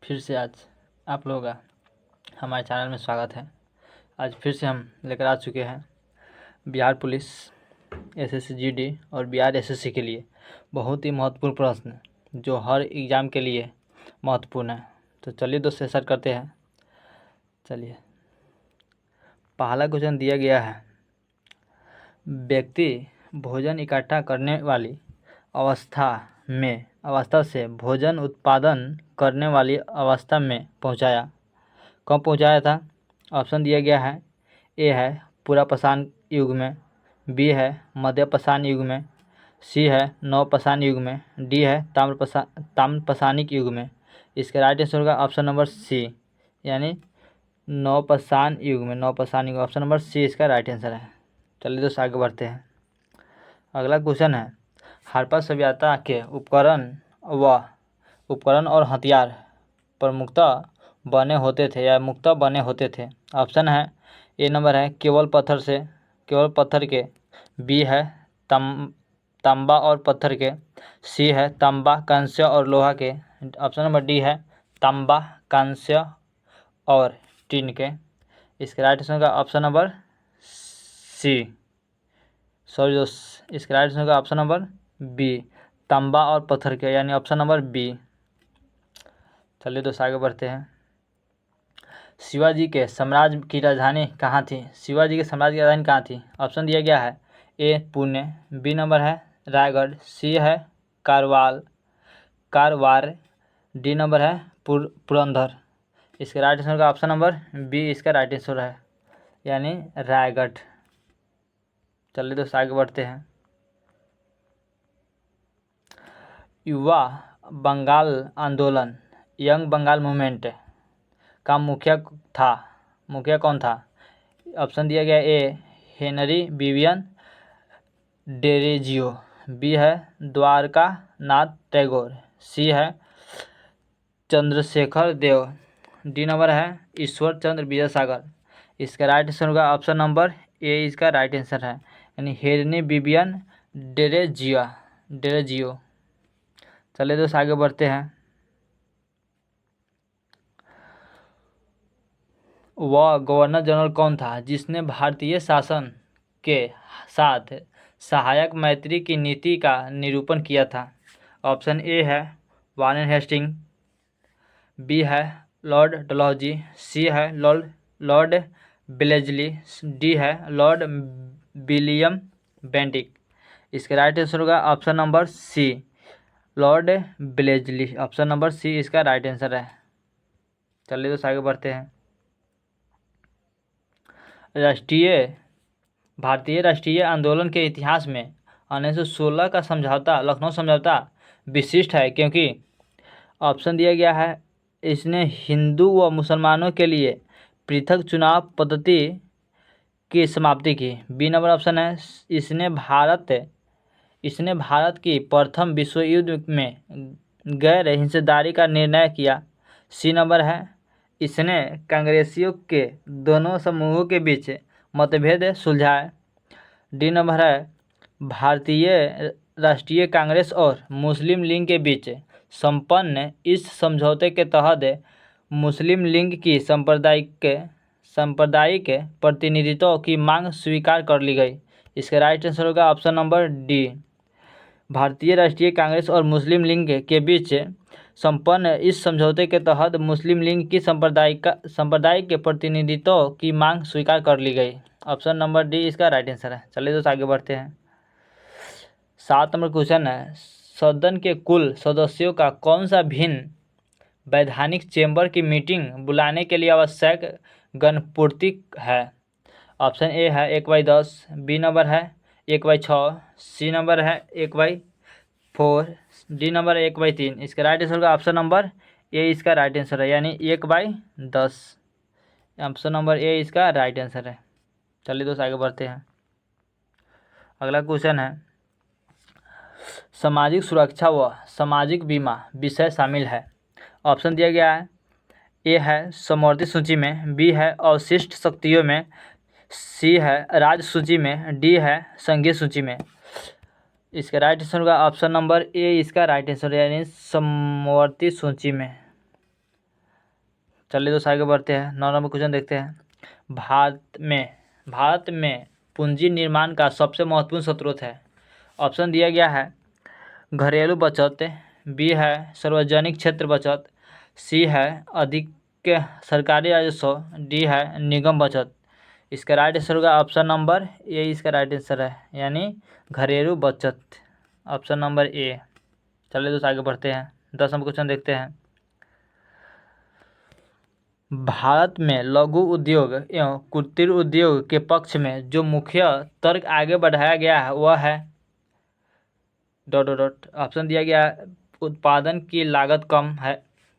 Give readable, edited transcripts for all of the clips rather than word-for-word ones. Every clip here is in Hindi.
फिर से आज आप लोगों का हमारे चैनल में स्वागत है। आज फिर से हम लेकर आ चुके हैं बिहार पुलिस एसएससी जीडी और बिहार एसएससी के लिए बहुत ही महत्वपूर्ण प्रश्न जो हर एग्ज़ाम के लिए महत्वपूर्ण है। तो चलिए दोस्तों स्टार्ट करते हैं। चलिए, पहला क्वेश्चन दिया गया है, व्यक्ति भोजन इकट्ठा करने वाली अवस्था से भोजन उत्पादन करने वाली अवस्था में पहुंचाया। कब पहुंचाया था? ऑप्शन दिया गया है, ए है पुरापाषाण युग में, बी है मध्यपाषाण युग में, सी है नवपाषाण युग में, डी है ताम्रपाषाणिक युग में। इसका राइट आंसर होगा ऑप्शन नंबर सी, यानी नवपाषाण युग में। नवपाषाण युग, ऑप्शन नंबर सी इसका राइट आंसर है। चलिए दोस्तों आगे बढ़ते हैं। अगला क्वेश्चन है, हड़प्पा सभ्यता के उपकरण और हथियार प्रमुखतः बने होते थे या मुख्यतः बने होते थे। ऑप्शन है, ए नंबर है केवल पत्थर के, बी है तांबा और पत्थर के, सी है तांबा, कांस्य और लोहा के, ऑप्शन नंबर डी है तांबा, कांस्य और टीन के। इसका राइट आंसर होगा ऑप्शन नंबर सी, सॉरी दोस्त, इसका राइट आंसर होगा ऑप्शन नंबर बी, तांबा और पत्थर के, यानी ऑप्शन नंबर बी। चलिए दोस्तों आगे बढ़ते हैं। शिवाजी के साम्राज्य की राजधानी कहाँ थी? शिवाजी के साम्राज्य की राजधानी कहाँ थी? ऑप्शन दिया गया है, ए पुणे, बी नंबर है रायगढ़, सी है कारवार, डी नंबर है पुरंदर। इसका राइट आंसर का ऑप्शन नंबर बी इसका राइट आंसर है, यानी रायगढ़। चलिए दोस्तों आगे बढ़ते हैं। युवा बंगाल आंदोलन, यंग बंगाल मूवमेंट का मुखिया कौन था? ऑप्शन दिया गया, A Henry Vivian Derozio, B है द्वारका नाथ टैगोर, सी है चंद्रशेखर देव, डी नंबर है ईश्वर चंद्र विद्यासागर। इसका राइट आंसर होगा ऑप्शन नंबर ए इसका राइट आंसर है, यानी हेनरी विवियन डेरेजियो। चलिए दोस्त आगे बढ़ते हैं। वह गवर्नर जनरल कौन था जिसने भारतीय शासन के साथ सहायक मैत्री की नीति का निरूपण किया था? ऑप्शन ए है वारेन हेस्टिंग, बी है लॉर्ड डलहौजी, सी है लॉर्ड ब्लेजली, डी है लॉर्ड विलियम बेंटिक। इसका राइट आंसर होगा option number C, Lord Wellesley, option number C इसका राइट आंसर है। चलिए तो आगे बढ़ते हैं। भारतीय राष्ट्रीय आंदोलन के इतिहास में 1916 का समझौता, लखनऊ समझौता विशिष्ट है क्योंकि ऑप्शन दिया गया है, इसने हिंदू व मुसलमानों के लिए पृथक चुनाव पद्धति की समाप्ति की, बी नंबर ऑप्शन है इसने भारत की प्रथम विश्व युद्ध में गैर हिंसेदारी का निर्णय किया, सी नंबर है इसने कांग्रेसियों के दोनों समूहों के बीच मतभेद सुलझाए, डी नंबर है भारतीय राष्ट्रीय कांग्रेस और मुस्लिम लीग के बीच संपन्न इस समझौते के तहत मुस्लिम लीग की सांप्रदायिक प्रतिनिधित्व की मांग स्वीकार कर ली गई। इसका राइट आंसर होगा ऑप्शन नंबर डी, भारतीय राष्ट्रीय कांग्रेस और मुस्लिम लीग के बीच संपन्न इस समझौते के तहत मुस्लिम लीग की सांप्रदायिक प्रतिनिधित्व की मांग स्वीकार कर ली गई। ऑप्शन नंबर डी इसका राइट आंसर है। चलिए दोस्तों आगे बढ़ते हैं। 7 नंबर क्वेश्चन है, सदन के कुल सदस्यों का कौन सा भिन्न वैधानिक चेंबर की मीटिंग बुलाने के लिए आवश्यक गणपूर्ति है? ऑप्शन ए है 1/10, बी नंबर है 1/6, सी नंबर है 1/4, डी नंबर है 1/3। इसका राइट आंसर होगा ऑप्शन नंबर ए इसका राइट आंसर है, यानी 1/10, ऑप्शन नंबर ए इसका राइट आंसर है। चलिए दोस्त आगे बढ़ते हैं। अगला क्वेश्चन है, सामाजिक सुरक्षा व सामाजिक बीमा विषय शामिल है। ऑप्शन दिया गया है, ए है समवर्ती सूची में, बी है अवशिष्ट शक्तियों में, सी है राज्य सूची में, डी है संघीय सूची में। इसका राइट आंसर होगा ऑप्शन नंबर ए इसका राइट आंसर, यानी समवर्ती सूची में। चलिए दोस्तों आगे बढ़ते हैं। 9 नंबर क्वेश्चन देखते हैं। भारत में पूंजी निर्माण का सबसे महत्वपूर्ण स्रोत है। ऑप्शन दिया गया है घरेलू बचत, बी है सार्वजनिक क्षेत्र बचत, सी है अधिक सरकारी राजस्व, डी है निगम बचत। इसका राइट आंसर होगा ऑप्शन नंबर ए, इसका राइट आंसर है, यानी घरेलू बचत, ऑप्शन नंबर ए। चलिए दोस्तों आगे बढ़ते हैं। 10 नंबर क्वेश्चन देखते हैं। भारत में लघु उद्योग एवं कुटीर उद्योग के पक्ष में जो मुख्य तर्क आगे बढ़ाया गया है वह है डॉट डॉट डॉट। ऑप्शन दिया गया है उत्पादन की लागत कम है,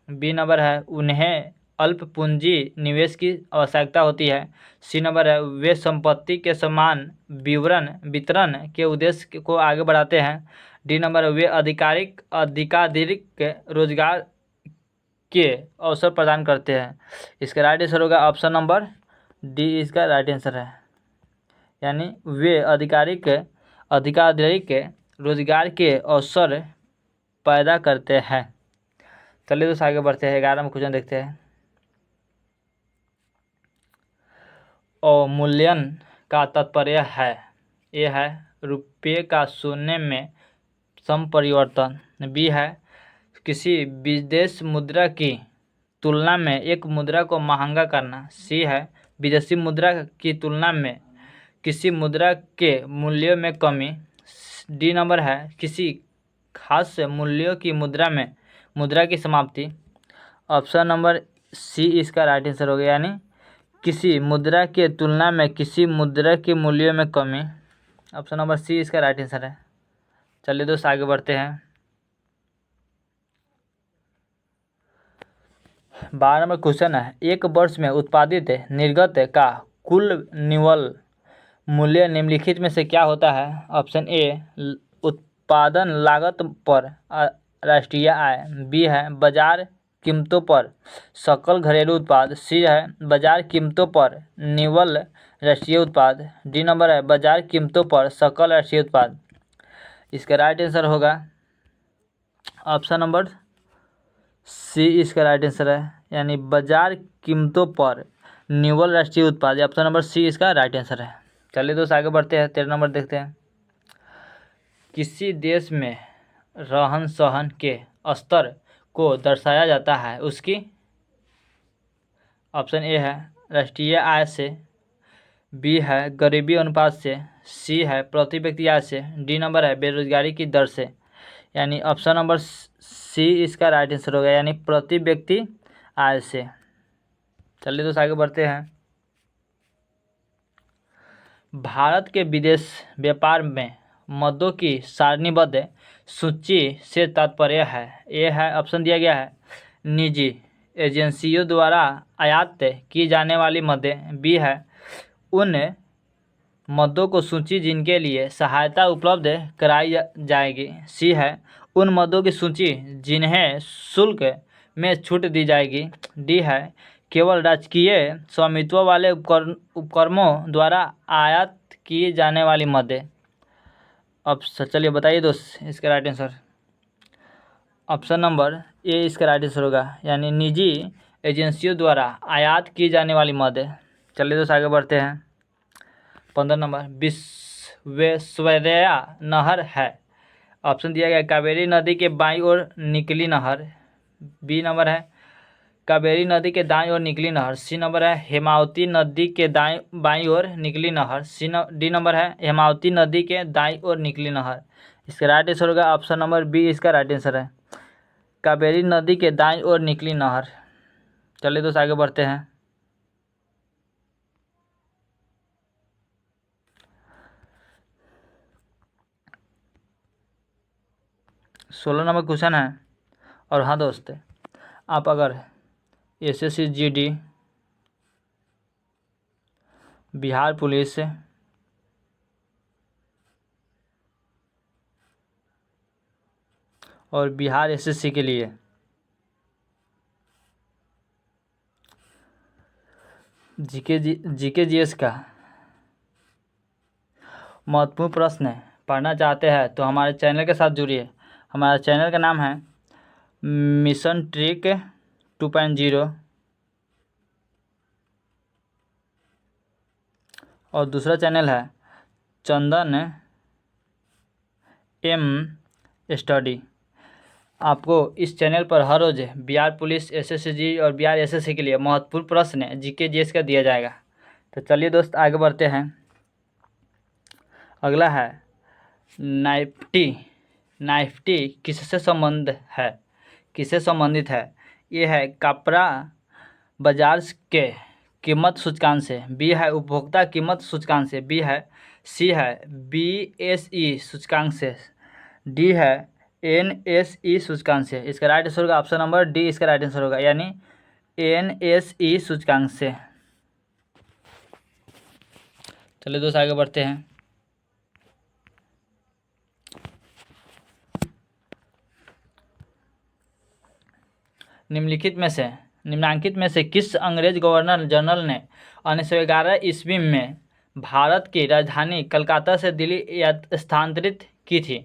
बी नंबर है उन्हें अल्प पूंजी निवेश की आवश्यकता होती है, सी नंबर है वे संपत्ति के समान वितरण के उद्देश्य को आगे बढ़ाते हैं, डी नंबर है वे अधिकाधिक रोजगार के अवसर प्रदान करते हैं। इसका राइट आंसर होगा ऑप्शन नंबर डी, इसका राइट आंसर है, यानी वे अधिकाधिक रोजगार के अवसर पैदा करते हैं। चलिए दोस्तों आगे बढ़ते हैं। 11 में क्वेश्चन देखते हैं। अवमूल्यन का तात्पर्य है, ए है रुपये का शून्य में संपरिवर्तन, बी है किसी विदेश मुद्रा की तुलना में एक मुद्रा को महंगा करना, सी है विदेशी मुद्रा की तुलना में किसी मुद्रा के मूल्यों में कमी, डी नंबर है किसी खास मूल्यों की मुद्रा की समाप्ति। ऑप्शन नंबर सी इसका राइट आंसर हो गया, यानी किसी मुद्रा के तुलना में किसी मुद्रा के मूल्यों में कमी। ऑप्शन नंबर सी इसका राइट आंसर है। चलिए दोस्तों आगे बढ़ते हैं। 12 नंबर क्वेश्चन है, एक वर्ष में उत्पादित निर्गत का कुल निव्वल मूल्य निम्नलिखित में से क्या होता है। ऑप्शन ए उत्पादन लागत पर राष्ट्रीय आय, बी है बाजार कीमतों पर सकल घरेलू उत्पाद, सी है बाजार कीमतों पर निव्वल राष्ट्रीय उत्पाद, डी नंबर है बाजार कीमतों पर सकल राष्ट्रीय उत्पाद। इसका राइट आंसर होगा ऑप्शन नंबर सी, इसका राइट आंसर है, यानी बाजार कीमतों पर निव्वल राष्ट्रीय उत्पाद। ऑप्शन नंबर सी इसका राइट आंसर है। चलिए दोस्त आगे बढ़ते हैं। 13 नंबर देखते हैं। किसी देश में रहन सहन के स्तर को दर्शाया जाता है उसकी, ऑप्शन ए है राष्ट्रीय आय से, बी है गरीबी अनुपात से, सी है प्रति व्यक्ति आय से, डी नंबर है बेरोजगारी की दर से, यानी ऑप्शन नंबर सी इसका राइट आंसर होगा, यानी प्रति व्यक्ति आय से। चलिए दोस्त आगे बढ़ते हैं। भारत के विदेश व्यापार में मदों की सारणीबद्ध सूची से तात्पर्य है, ये है ऑप्शन दिया गया है निजी एजेंसियों द्वारा आयात की जाने वाली मदें, बी है उन मदों को सूची जिनके लिए सहायता उपलब्ध कराई जाएगी, सी है उन मदों की सूची जिन्हें शुल्क में छूट दी जाएगी, डी है केवल राजकीय स्वामित्व वाले उपक्रमों द्वारा आयात की जाने वाली मदें। अब चलिए बताइए दोस्त इसका right answer. Option number A इसका राइट आंसर होगा, यानी निजी एजेंसियों द्वारा आयात की जाने वाली मदें। चलिए दोस्त आगे बढ़ते हैं। 15 नंबर विश्वेश्वरैया नहर है, ऑप्शन दिया गया कावेरी नदी के बाईं ओर निकली नहर, बी नंबर है कावेरी नदी के दाईं ओर निकली नहर, सी नंबर है हेमावती नदी के बाईं ओर निकली नहर, डी नंबर है हेमावती नदी के दाईं ओर निकली नहर। इसका राइट आंसर होगा ऑप्शन नंबर बी, इसका राइट आंसर है कावेरी नदी के दाईं ओर निकली नहर। चलिए दोस्त आगे बढ़ते हैं। सोलह नंबर क्वेश्चन है, और हाँ दोस्त आप अगर एसएससी जीडी, बिहार पुलिस और बिहार एसएससी के लिए जीके जीएस का महत्वपूर्ण प्रश्न पढ़ना चाहते हैं तो हमारे चैनल के साथ जुड़िए। हमारा चैनल का नाम है मिशन ट्रिक 2.0। और दूसरा चैनल है चंदन एम स्टडी। आपको इस चैनल पर हर रोज़ बिहार पुलिस, एसएससी और बिहार एसएससी के लिए महत्वपूर्ण प्रश्न जीके जीएस का दिया जाएगा। तो चलिए दोस्त आगे बढ़ते हैं। अगला है निफ्टी। निफ्टी किससे संबंधित है? ये है कपड़ा बाजार के कीमत सूचकांक से, बी है उपभोक्ता कीमत सूचकांक से, सी है बीएसई सूचकांक से, डी है एनएसई सूचकांक से। इसका राइट आंसर होगा ऑप्शन नंबर डी, इसका राइट आंसर होगा, यानी एनएसई सूचकांक से। चलिए दोस्त आगे बढ़ते हैं। निम्नांकित में से किस अंग्रेज गवर्नर जनरल ने 1911 ईस्वी में भारत की राजधानी कलकत्ता से दिल्ली स्थानांतरित की थी?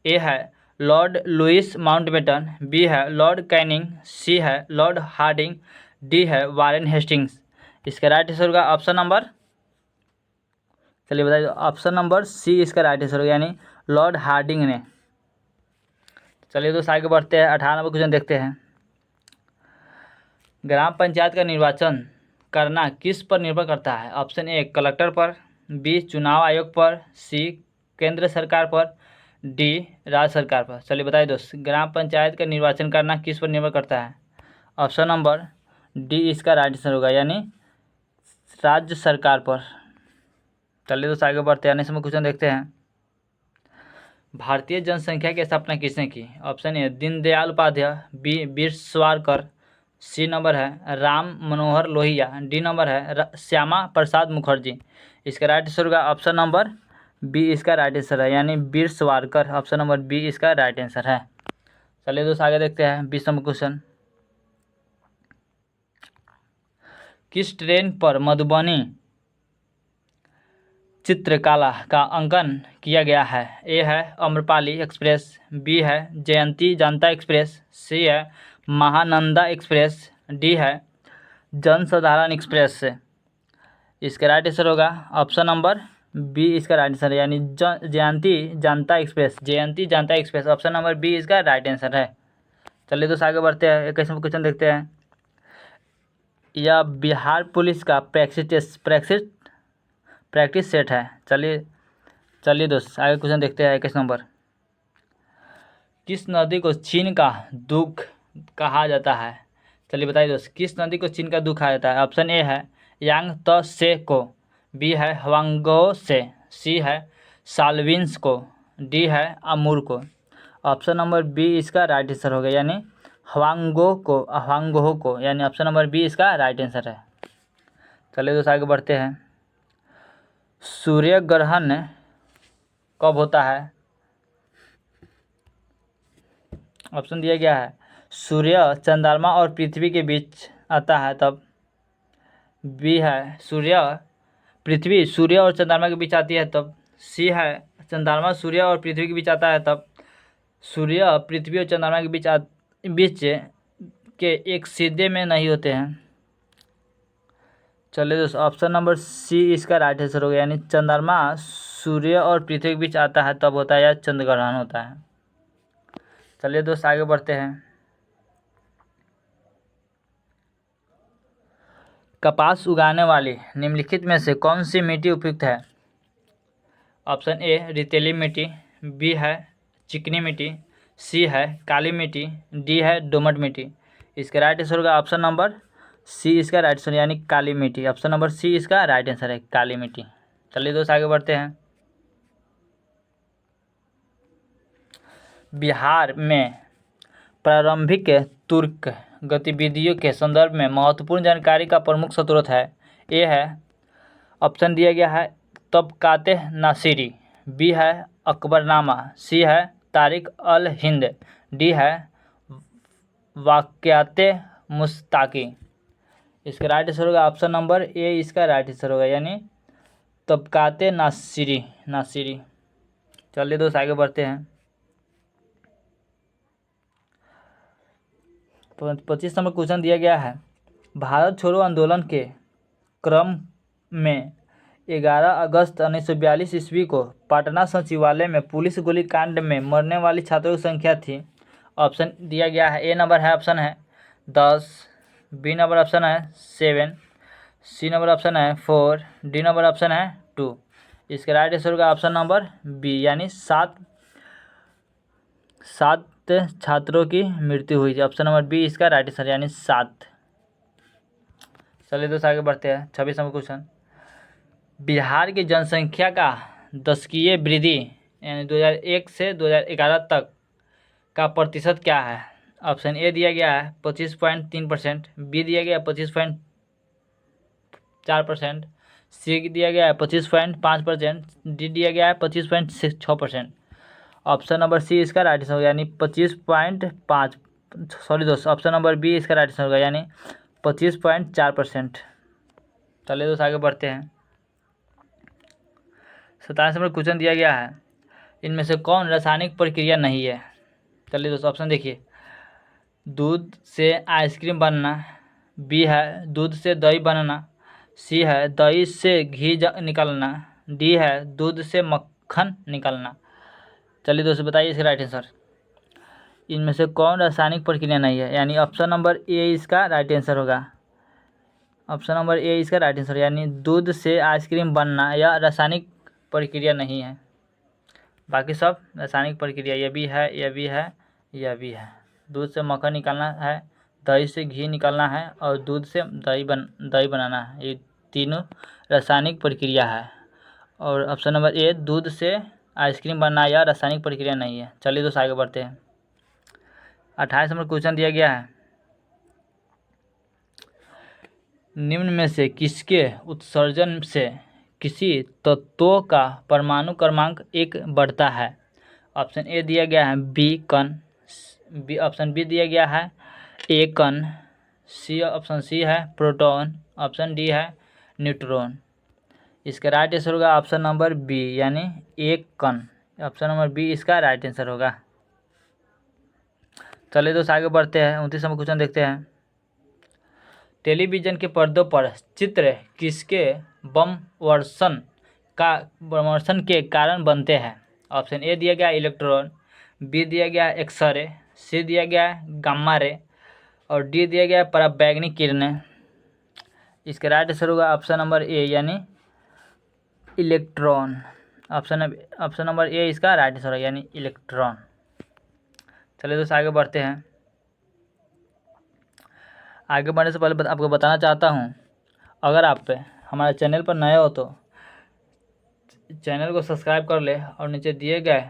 ए है लॉर्ड लुइस माउंटबेटन, बी है लॉर्ड कैनिंग, सी है लॉर्ड हार्डिंग, डी है वारेन हेस्टिंग्स। इसका राइट आंसर होगा ऑप्शन नंबर, चलिए बताइए, ऑप्शन नंबर सी इसका राइट आंसर होगा, यानी लॉर्ड हार्डिंग ने। चलिए दोस्त आगे बढ़ते हैं। 18 नंबर क्वेश्चन देखते हैं। ग्राम पंचायत का निर्वाचन करना किस पर निर्भर करता है? ऑप्शन ए कलेक्टर पर, बी चुनाव आयोग पर, सी केंद्र सरकार पर, डी राज्य सरकार पर। चलिए बताइए दोस्त, ग्राम पंचायत का निर्वाचन करना किस पर निर्भर करता है? ऑप्शन नंबर डी इसका राइट आंसर होगा, यानी राज्य सरकार पर। चलिए दोस्त आगे बढ़ते हैं। आने समय क्वेश्चन देखते हैं। भारतीय जनसंख्या की स्थापना किसने की? Option A Deendayal Upadhyay, B Veer Savarkar, C number है राम मनोहर लोहिया, डी नंबर है श्यामा प्रसाद मुखर्जी। इसका राइट आंसर होगा ऑप्शन नंबर बी, इसका राइट आंसर है, यानी Veer Savarkar. Option number B इसका राइट आंसर है। चलिए दोस्त आगे देखते हैं। 20 नंबर क्वेश्चन। किस ट्रेन पर मधुबनी चित्रकला का अंकन किया गया है? ए है अम्रपाली एक्सप्रेस, बी है जयंती जनता एक्सप्रेस, सी है महानंदा एक्सप्रेस, डी है जनसाधारण एक्सप्रेस। इसका राइट आंसर होगा ऑप्शन नंबर बी, इसका राइट आंसर है, यानी जयंती जनता एक्सप्रेस। ऑप्शन नंबर बी इसका राइट आंसर है। चलिए दोस्त आगे बढ़ते हैं। 21 नंबर क्वेश्चन देखते हैं। यह बिहार पुलिस का प्रैक्टिस सेट है। चलिए दोस्त आगे क्वेश्चन देखते हैं। 21 नंबर। किस नदी को चीन का दुख कहा जाता है? चलिए बताइए दोस्त, किस नदी को चीन का दुख कहा जाता है? ऑप्शन ए है यांगत्से को, बी है हवांगो से, सी है साल्विन्स को, डी है अमूर को। ऑप्शन नंबर बी इसका राइट आंसर होगा, यानी हवांगो को, यानी ऑप्शन नंबर बी इसका राइट आंसर है। चलिए दोस्त आगे बढ़ते हैं। सूर्य ग्रहण कब होता है? ऑप्शन दिया गया है सूर्य चंद्रमा और पृथ्वी के बीच आता है तब, बी है पृथ्वी सूर्य और चंद्रमा के बीच आती है तब, सी है चंद्रमा सूर्य और पृथ्वी के बीच आता है तब, सूर्य पृथ्वी और चंद्रमा के बीच के एक सीधे में नहीं होते हैं। चलिए दोस्तों, ऑप्शन नंबर सी इसका राइट आंसर हो गया, यानी चंद्रमा सूर्य और पृथ्वी के बीच आता है तब होता है या चंद्र ग्रहण होता है। चलिए दोस्त आगे बढ़ते हैं। कपास उगाने वाली निम्नलिखित में से कौन सी मिट्टी उपयुक्त है? ऑप्शन ए रेतीली मिट्टी, बी है चिकनी मिट्टी, सी है काली मिट्टी, डी है दोमट मिट्टी। इसका राइट आंसर होगा ऑप्शन नंबर सी, इसका राइट आंसर, यानी काली मिट्टी। ऑप्शन नंबर सी इसका राइट आंसर है, काली मिट्टी। चलिए दोस्त आगे बढ़ते हैं। बिहार में प्रारंभिक तुर्क गतिविधियों के संदर्भ में महत्वपूर्ण जानकारी का प्रमुख स्रोत है। ए है ऑप्शन दिया गया है तबकाते नासिरी, बी है अकबरनामा, सी है तारिक अल हिंद, डी है वाक़याते मुस्ताकी। इसका राइट आंसर होगा ऑप्शन नंबर ए, इसका राइट आंसर होगा, यानी तबकाते नासिरी। चलिए दोस्त आगे बढ़ते हैं। 25 नंबर क्वेश्चन दिया गया है। भारत छोड़ो आंदोलन के क्रम में 11 अगस्त 1942 ईस्वी को पटना सचिवालय में पुलिस गोलीकांड में मरने वाली छात्रों की संख्या थी। ऑप्शन दिया गया है, ए नंबर है ऑप्शन है 10, बी नंबर ऑप्शन है 7, सी नंबर ऑप्शन है 4, डी नंबर ऑप्शन है 2। इसका राइट आंसर होगा ऑप्शन नंबर बी, यानी 7 छात्रों की मृत्यु हुई थी। ऑप्शन नंबर बी इसका राइट आंसर, यानी 7। चलिए दोस्तों आगे बढ़ते हैं। 26 नंबर क्वेश्चन, बिहार की जनसंख्या का दशकीय वृद्धि यानी 2001 से 2011 तक का प्रतिशत क्या है। ऑप्शन ए दिया गया है 25.3%, बी दिया गया है 25.4%, सी दिया गया है 25.5%, डी दिया गया है 25.6%। ऑप्शन नंबर सी इसका राइट आंसर होगा, यानी 25.5। सॉरी दोस्तों, ऑप्शन नंबर बी इसका राइट आंसर होगा, यानी 25.4%। चलिए दोस्तों आगे बढ़ते हैं। 27 नंबर क्वेश्चन दिया गया है, इनमें से कौन रासायनिक प्रक्रिया नहीं है। चलिए दोस्तों ऑप्शन देखिए, दूध से आइसक्रीम बनना, बी है दूध से दही बनना, सी है दही से घी निकलना, डी है दूध से मक्खन निकलना। चलिए दोस्तों बताइए इसका राइट आंसर। इनमें से कौन रासायनिक प्रक्रिया नहीं है, यानी ऑप्शन नंबर ए इसका राइट आंसर होगा। ऑप्शन नंबर ए इसका राइट आंसर, यानी दूध से आइसक्रीम बनना या रासायनिक प्रक्रिया नहीं है। बाकी सब रासायनिक प्रक्रिया, यह भी है, यह भी है, यह भी है। दूध से मक्खन निकालना है, दही से घी निकालना है और दूध से दही बनाना है, ये तीनों रासायनिक प्रक्रिया है। और ऑप्शन नंबर ए दूध से आइसक्रीम बनना या रासायनिक प्रक्रिया नहीं है। चलिए दोस्तों आगे बढ़ते हैं। 28 नंबर क्वेश्चन दिया गया है, निम्न में से किसके उत्सर्जन से किसी तत्वों का परमाणु क्रमांक 1 बढ़ता है। ऑप्शन ए दिया गया है बी कण, बी ऑप्शन बी दिया गया है ए कण, सी ऑप्शन सी है प्रोटॉन, ऑप्शन डी है न्यूट्रॉन। इसका राइट आंसर होगा ऑप्शन नंबर बी, यानी एक कण। ऑप्शन नंबर बी इसका राइट आंसर होगा। चलिए दोस्तों आगे बढ़ते हैं। 29 नंबर क्वेश्चन देखते हैं, टेलीविजन के पर्दों पर चित्र किसके बमवर्षण के कारण बनते हैं। ऑप्शन ए दिया गया इलेक्ट्रॉन, बी दिया गया एक्सरे, सी दिया गया गामा रे और डी दिया गया पराबैंगनी किरणें। इसका राइट आंसर होगा ऑप्शन नंबर ए, यानी इलेक्ट्रॉन। ऑप्शन नंबर ए इसका राइट आंसर है, यानी इलेक्ट्रॉन। चलिए दोस्तों आगे बढ़ते हैं। आगे बढ़ने से पहले आपको बताना चाहता हूं, अगर आप हमारे चैनल पर नए हो तो चैनल को सब्सक्राइब कर ले और नीचे दिए गए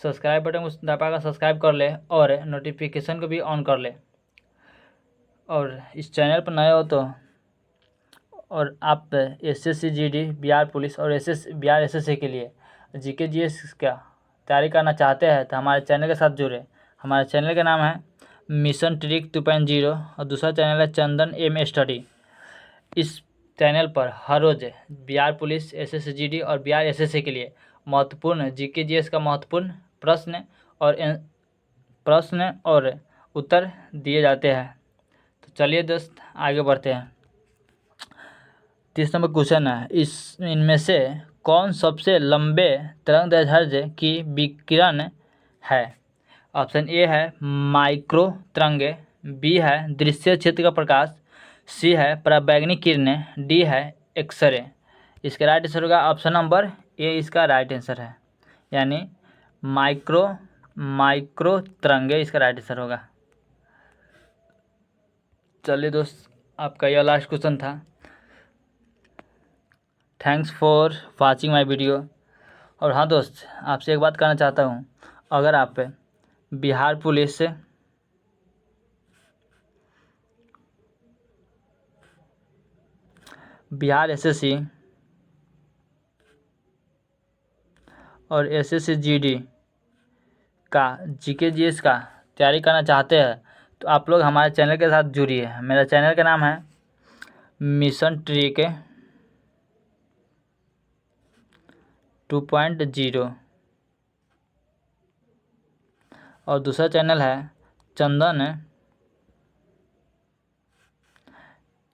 सब्सक्राइब बटन को दबाकर सब्सक्राइब कर ले और नोटिफिकेशन को भी ऑन कर ले। और इस चैनल पर नए हो तो और आप एसएससी जीडी बिहार पुलिस और बिहार एसएससी के लिए जीके जीएस का तैयारी करना चाहते हैं तो हमारे चैनल के साथ जुड़े। हमारे चैनल का नाम है मिशन ट्रिक 2.0 और दूसरा चैनल है चंदन एम स्टडी। इस चैनल पर हर रोज़ बिहार पुलिस, एसएससी जीडी और बिहार एसएससी के लिए महत्वपूर्ण जीके जीएस का महत्वपूर्ण प्रश्न और उत्तर दिए जाते हैं। तो चलिए दोस्त आगे बढ़ते हैं। 30 नंबर क्वेश्चन है, इनमें से कौन सबसे लंबे तरंगदैर्ध्य की विकिरण है। ऑप्शन ए है माइक्रो तरंगे, बी है दृश्य क्षेत्र का प्रकाश, सी है पराबैंगनी किरणें, डी है एक्सरे। इसका राइट आंसर होगा ऑप्शन नंबर ए इसका राइट आंसर है, यानी माइक्रो तरंगे इसका राइट आंसर होगा। चलिए दोस्त आपका यह लास्ट क्वेश्चन था। Thanks for watching my video. और हाँ दोस्त, आपसे एक बात कहना चाहता हूँ, अगर आप बिहार पुलिस से बिहार एसएससी और एसएससी जीडी का जीके जीएस का तैयारी करना चाहते हैं तो आप लोग हमारे चैनल के साथ जुड़िए। मेरा चैनल का नाम है मिशन ट्रिक 2.0 और दूसरा चैनल है चंदन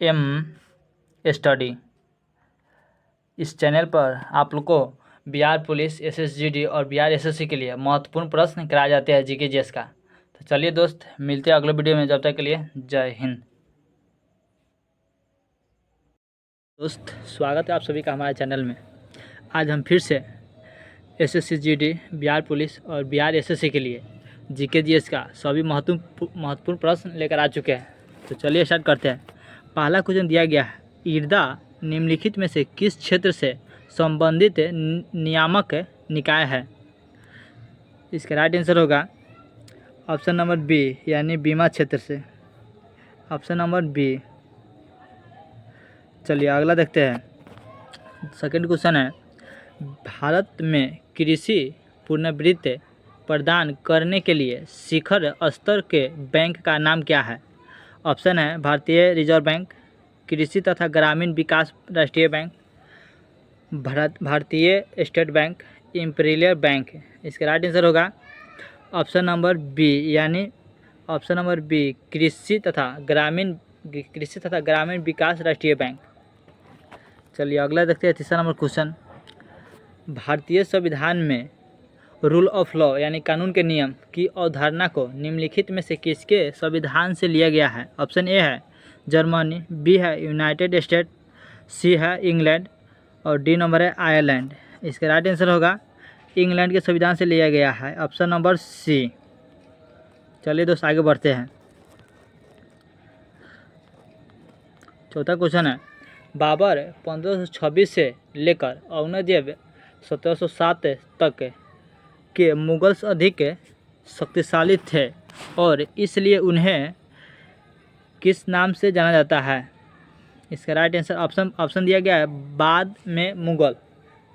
एम स्टडी। इस चैनल पर आप लोग को बिहार पुलिस, SSGD और बिहार SSC के लिए महत्वपूर्ण प्रश्न कराए जाते हैं GK GS का। तो चलिए दोस्त, मिलते हैं अगले वीडियो में। जब तक के लिए जय हिंद। दोस्त, स्वागत है आप सभी का हमारे चैनल में। आज हम फिर से SSC-GD, बिहार पुलिस और बिहार SSC के लिए GK GS का सभी महत्वपूर्ण प्रश्न लेकर आ चुके हैं। तो चलिए स्टार्ट करते हैं। पहला क्वेश्चन दिया गया है, इरदा निम्नलिखित में से किस क्षेत्र से संबंधित नियामक निकाय है? इसका राइट आंसर होगा ऑप्शन नंबर बी, यानी बीमा क्षेत्र से। Option number B. चलिए अगला देखते हैं। सेकंड क्वेश्चन है, भारत में कृषि पुनर्वित्त प्रदान करने के लिए शिखर स्तर के बैंक का नाम क्या है? ऑप्शन है भारतीय रिजर्व बैंक, कृषि तथा ग्रामीण विकास राष्ट्रीय बैंक, भारतीय स्टेट बैंक, इम्पीरियल बैंक। इसका राइट आंसर होगा ऑप्शन नंबर बी, यानी ऑप्शन नंबर बी, कृषि तथा ग्रामीण विकास राष्ट्रीय बैंक। चलिए अगला देखते हैं। तीसरा नंबर क्वेश्चन, भारतीय संविधान में रूल ऑफ लॉ यानी कानून के नियम की अवधारणा को निम्नलिखित में से किसके संविधान से लिया गया है? ऑप्शन ए है जर्मनी, बी है यूनाइटेड स्टेट, सी है इंग्लैंड और डी नंबर है आयरलैंड। इसका राइट आंसर होगा इंग्लैंड के संविधान से लिया गया है, ऑप्शन नंबर सी। चलिए दोस्त आगे बढ़ते हैं। चौथा क्वेश्चन है, बाबर 1526 से लेकर औरंगजेब 1707 तक के मुगल्स अधिक शक्तिशाली थे और इसलिए उन्हें किस नाम से जाना जाता है? इसका राइट आंसर ऑप्शन दिया गया है बाद में मुगल,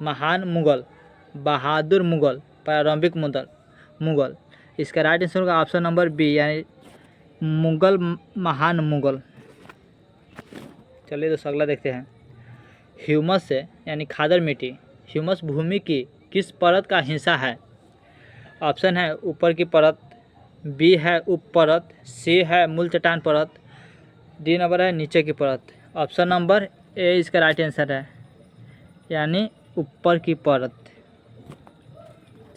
महान मुगल, बहादुर मुगल, प्रारंभिक मुगल। इसका राइट आंसर होगा ऑप्शन नंबर बी, यानी मुगल, महान मुगल। चलिए दोस्तों अगला देखते हैं। ह्यूमस से यानी खादर मिट्टी, ह्यूमस भूमि की किस परत का हिस्सा है? ऑप्शन है ऊपर की परत, बी है उप परत, सी है मूल चट्टान परत, डी नंबर है नीचे की परत। ऑप्शन नंबर ए इसका राइट आंसर है, यानी ऊपर की परत।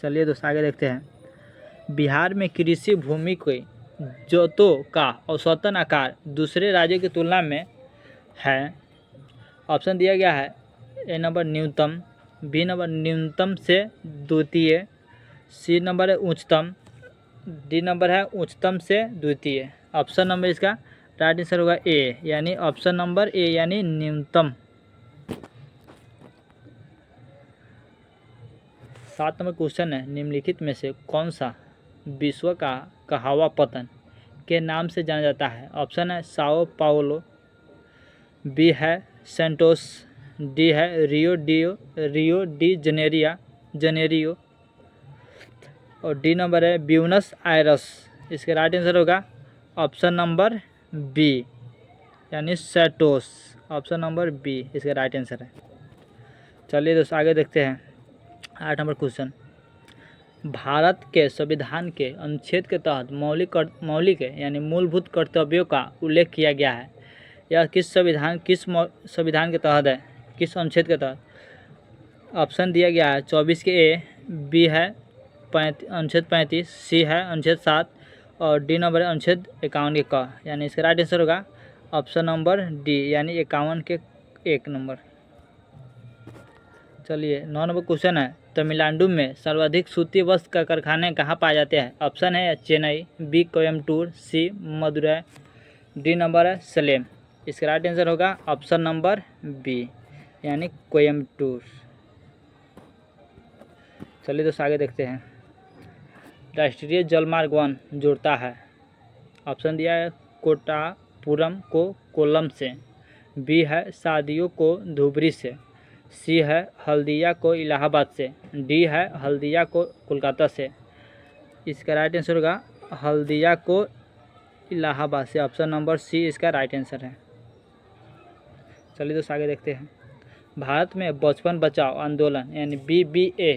चलिए दोस्तों आगे देखते हैं। बिहार में कृषि भूमि के जोतों का औसतन आकार दूसरे राज्यों की तुलना में है। ऑप्शन दिया गया है ए नंबर न्यूनतम, बी नंबर न्यूनतम से द्वितीय, सी नंबर है उच्चतम, डी नंबर है उच्चतम से द्वितीय। ऑप्शन नंबर इसका राइट आंसर होगा ए, यानी ऑप्शन नंबर ए, यानी न्यूनतम। 7 नंबर क्वेश्चन है, निम्नलिखित में से कौन सा विश्व का कहवा पतन के नाम से जाना जाता है? ऑप्शन है साओ पाउलो, बी है सेंटोस, डी है रियो डी जनेरियो और डी नंबर है ब्यूनस आयरस। इसका राइट आंसर होगा ऑप्शन नंबर बी, यानी सेटोस। ऑप्शन नंबर बी इसका राइट आंसर है। चलिए दोस्तों आगे देखते हैं। 8 नंबर क्वेश्चन, भारत के संविधान के अनुच्छेद के तहत मौलिक यानी मूलभूत कर्तव्यों का उल्लेख किया गया है। यह किस संविधान के तहत है, किस अनुच्छेद के तहत? ऑप्शन दिया गया है 24 के ए, बी है अनुच्छेद 35, सी है अनुच्छेद 7 और डी नंबर है अनुच्छेद 51 के क, यानी इसका राइट आंसर होगा ऑप्शन नंबर डी, यानी 51 के 1 नंबर। चलिए 9 नंबर क्वेश्चन है, तमिलनाडु में सर्वाधिक सूती वस्त्र का कारखाने कहाँ पाए जाते हैं? ऑप्शन है चेन्नई, बी कोयम्बटूर, सी मदुरै, डी नंबर है सलेम। इसका राइट आंसर होगा ऑप्शन नंबर बी, यानी कोयम्बटूर। चलिए दोस्तों आगे देखते हैं। राष्ट्रीय जलमार्ग 1 जुड़ता है। ऑप्शन दिया है कोटापुरम को कोल्लम से, बी है शादियों को धुबरी से, सी है हल्दिया को इलाहाबाद से, डी है हल्दिया को कोलकाता से। इसका राइट आंसर होगा हल्दिया को इलाहाबाद से। ऑप्शन नंबर सी इसका राइट आंसर है। चलिए दोस्तों आगे देखते हैं। भारत में बचपन बचाओ आंदोलन यानी BBA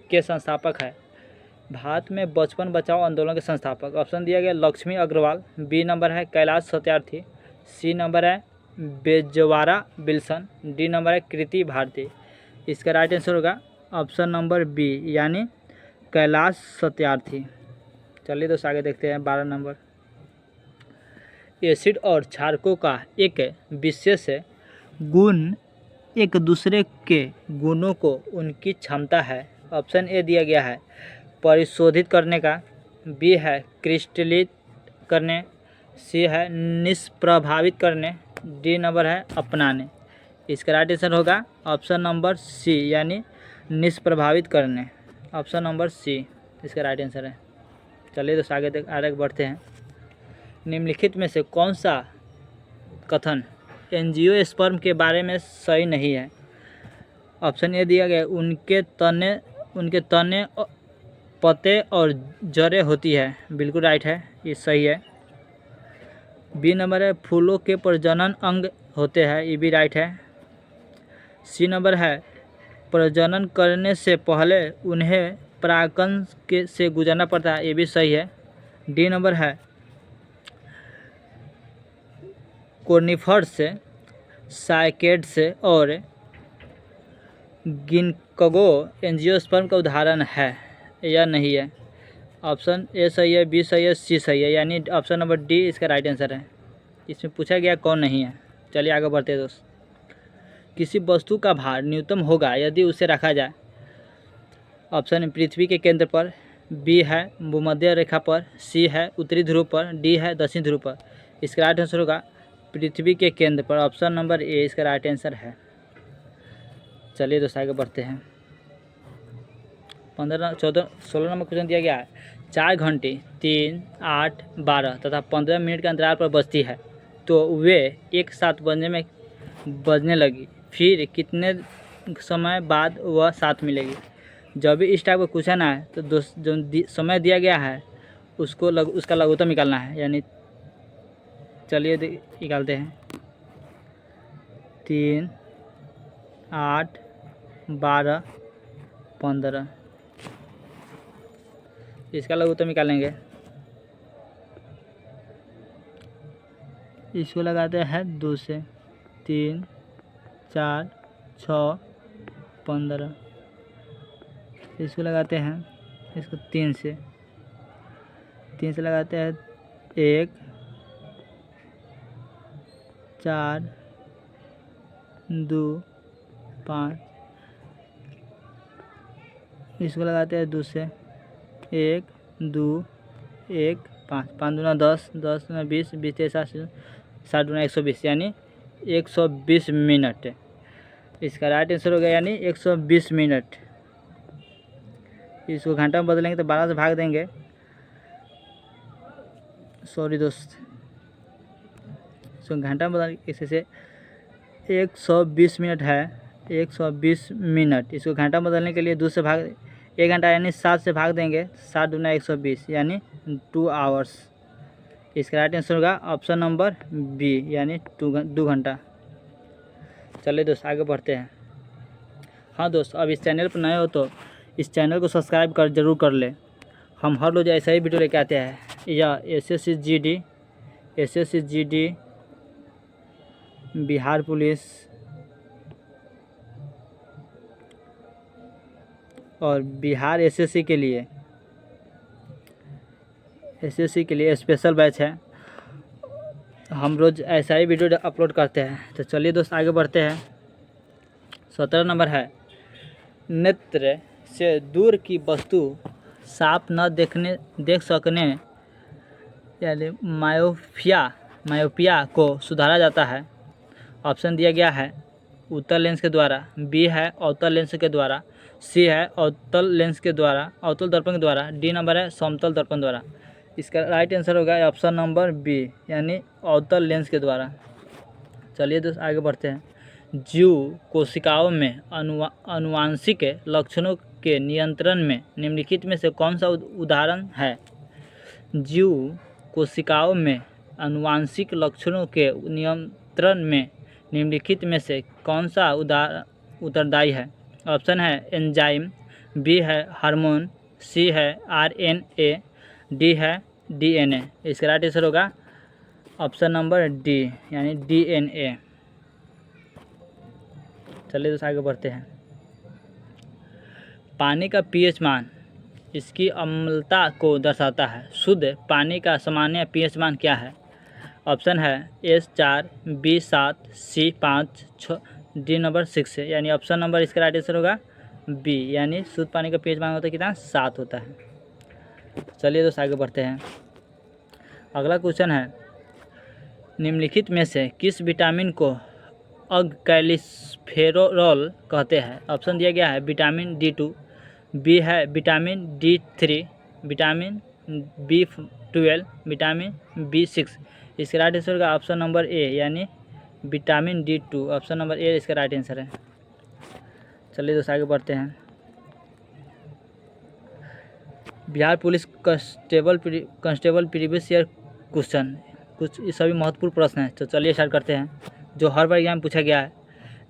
के संस्थापक है। भारत में बचपन बचाओ आंदोलन के संस्थापक, ऑप्शन दिया गया लक्ष्मी अग्रवाल, बी नंबर है कैलाश सत्यार्थी, सी नंबर है बेजवारा विल्सन, डी नंबर है कृति भारती। इसका राइट आंसर होगा ऑप्शन नंबर बी यानी कैलाश सत्यार्थी। चलिए दोस्तों आगे देखते हैं 12 नंबर। एसिड और क्षारकों का एक विशेष गुण एक दूसरे के गुणों को उनकी क्षमता है। ऑप्शन ए दिया गया है परिशोधित करने का, बी है क्रिस्टलित करने, सी है निष्प्रभावित करने, डी नंबर है अपनाने। इसका राइट आंसर होगा ऑप्शन नंबर सी यानी निष्प्रभावित करने। ऑप्शन नंबर सी इसका राइट आंसर है। चलिए दोस्तों आगे बढ़ते हैं। निम्नलिखित में से कौन सा कथन एंजियोस्पर्म के बारे में सही नहीं है। ऑप्शन ए दिया गया उनके तने पत्ते और जड़ें होती है, बिल्कुल राइट है, ये सही है। बी नंबर है फूलों के प्रजनन अंग होते हैं, ये भी राइट है। सी नंबर है प्रजनन करने से पहले उन्हें परागकण से गुजरना पड़ता है, ये भी सही है। डी नंबर है कोर्निफर्स, साइकेड्स और गिनकगो एंजियोस्पर्म का उदाहरण है या नहीं है। ऑप्शन ए सही है, बी सही है, सी सही है, यानी ऑप्शन नंबर डी इसका राइट आंसर है। इसमें पूछा गया कौन नहीं है। चलिए आगे बढ़ते हैं दोस्त। किसी वस्तु का भार न्यूनतम होगा यदि उसे रखा जाए। ऑप्शन पृथ्वी के केंद्र पर, बी है भूमध्य रेखा पर, सी है उत्तरी ध्रुव पर, डी है दक्षिण ध्रुव पर। इसका राइट आंसर होगा पृथ्वी के केंद्र पर। ऑप्शन नंबर ए इसका राइट आंसर है। चलिए दोस्तों आगे बढ़ते हैं। 16 नंबर क्वेश्चन दिया गया है 4 घंटे 3, 8, 12 तथा 15 मिनट के अंतराल पर बजती है तो वे एक साथ बजने लगी, फिर कितने समय बाद वह साथ मिलेगी। जब भी इस टाइप का क्वेश्चन आए तो जो समय दिया गया है उसका लघुत्तम निकालना है, यानी चलिए निकालते हैं। 3, 8, 12, 15 इसका लघुत्तम निकालेंगे। इसको लगाते हैं 2 से, 3, 4, 6, 15। इसको लगाते हैं इसको 3 से लगाते हैं 1, 4, 2, 5। इसको लगाते हैं 2 से 1, 2, 1, 5, 5 दूना 10, 10 दूना 20, 20 से 60 दूना 120, यानी 120 मिनट। इसका राइट आंसर हो गया यानी 120 मिनट। इसको घंटा में बदलेंगे तो 12 से भाग देंगे, सॉरी दोस्त, इसको घंटा में बदल इससे 120 मिनट है, 120 मिनट। इसको घंटा में बदलने के लिए 2 से भाग 1 घंटा यानी 7 से भाग देंगे, 7 दूना 120 यानी 2 आवर्स। इसका राइट आंसर होगा ऑप्शन नंबर बी यानी 2 घंटा। चलिए दोस्त आगे बढ़ते हैं। हाँ दोस्त, अब इस चैनल पर नए हो तो इस चैनल को सब्सक्राइब जरूर कर ले। हम हर रोज़ ऐसा ही वीडियो लेके आते हैं, या SSC GD, बिहार पुलिस और बिहार SSC के लिए स्पेशल बैच है। हम रोज़ ऐसा ही वीडियो अपलोड करते हैं। तो चलिए दोस्त आगे बढ़ते हैं। 17 नंबर है नेत्र से दूर की वस्तु साफ न देख सकने यानी मायोपिया को सुधारा जाता है। ऑप्शन दिया गया है उत्तल लेंस के द्वारा, बी है अवतल लेंस के द्वारा, सी है अवतल दर्पण के द्वारा, डी नंबर है समतल दर्पण द्वारा। इसका राइट आंसर होगा ऑप्शन नंबर बी यानी अवतल लेंस के द्वारा। चलिए दोस्त आगे बढ़ते हैं। जीव कोशिकाओं में आनुवांशिक लक्षणों के नियंत्रण में निम्नलिखित में से कौन सा उदाहरण है। जीव कोशिकाओं में आनुवांशिक लक्षणों के नियंत्रण में निम्नलिखित में से कौन सा उत्तरदायी है। ऑप्शन है एंजाइम, बी है हार्मोन, सी है RNA, डी है DNA। इसका राइट आंसर होगा ऑप्शन नंबर डी यानी DNA। चलिए दोस्तों आगे बढ़ते हैं। पानी का pH मान इसकी अम्लता को दर्शाता है। शुद्ध पानी का सामान्य pH मान क्या है? ऑप्शन है S4, B7, C5, 6, D number 6 है, यानी ऑप्शन नंबर इसका राइट आंसर होगा बी, यानी शुद्ध पानी का pH मान होता है कितना? 7 होता है। चलिए दोस्त आगे बढ़ते हैं। अगला क्वेश्चन है, निम्नलिखित में से किस विटामिन को अगकैलिफेरॉल कहते हैं? ऑप्शन दिया गया है विटामिन D2, बी है vitamin D3, vitamin B12, vitamin B6। इसका राइट आंसर होगा ऑप्शन नंबर ए, यानी vitamin D2। Option number A इसका राइट आंसर है। चलिए दोस्त आगे बढ़ते हैं। Bihar police constable previous year question, कुछ ये सभी महत्वपूर्ण प्रश्न हैं। तो चलिए स्टार्ट करते हैं, जो हर बार एग्जाम में पूछा गया है।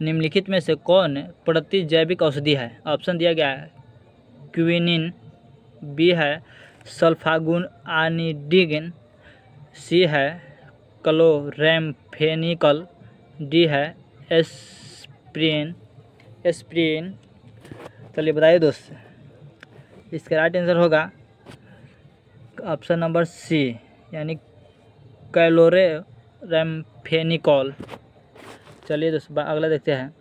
निम्नलिखित में से कौन प्रतिजैविक औषधि है? ऑप्शन दिया गया है क्विनिन, बी है सल्फागुआनिडिन, सी है क्लोरैम्फेनिकल, डी है एस्प्रिन। चलिए बताइए दोस्त, इसका राइट आंसर होगा ऑप्शन नंबर सी, यानी क्लोरैम्फेनिकल। चलिए दोस्त अगला देखते हैं।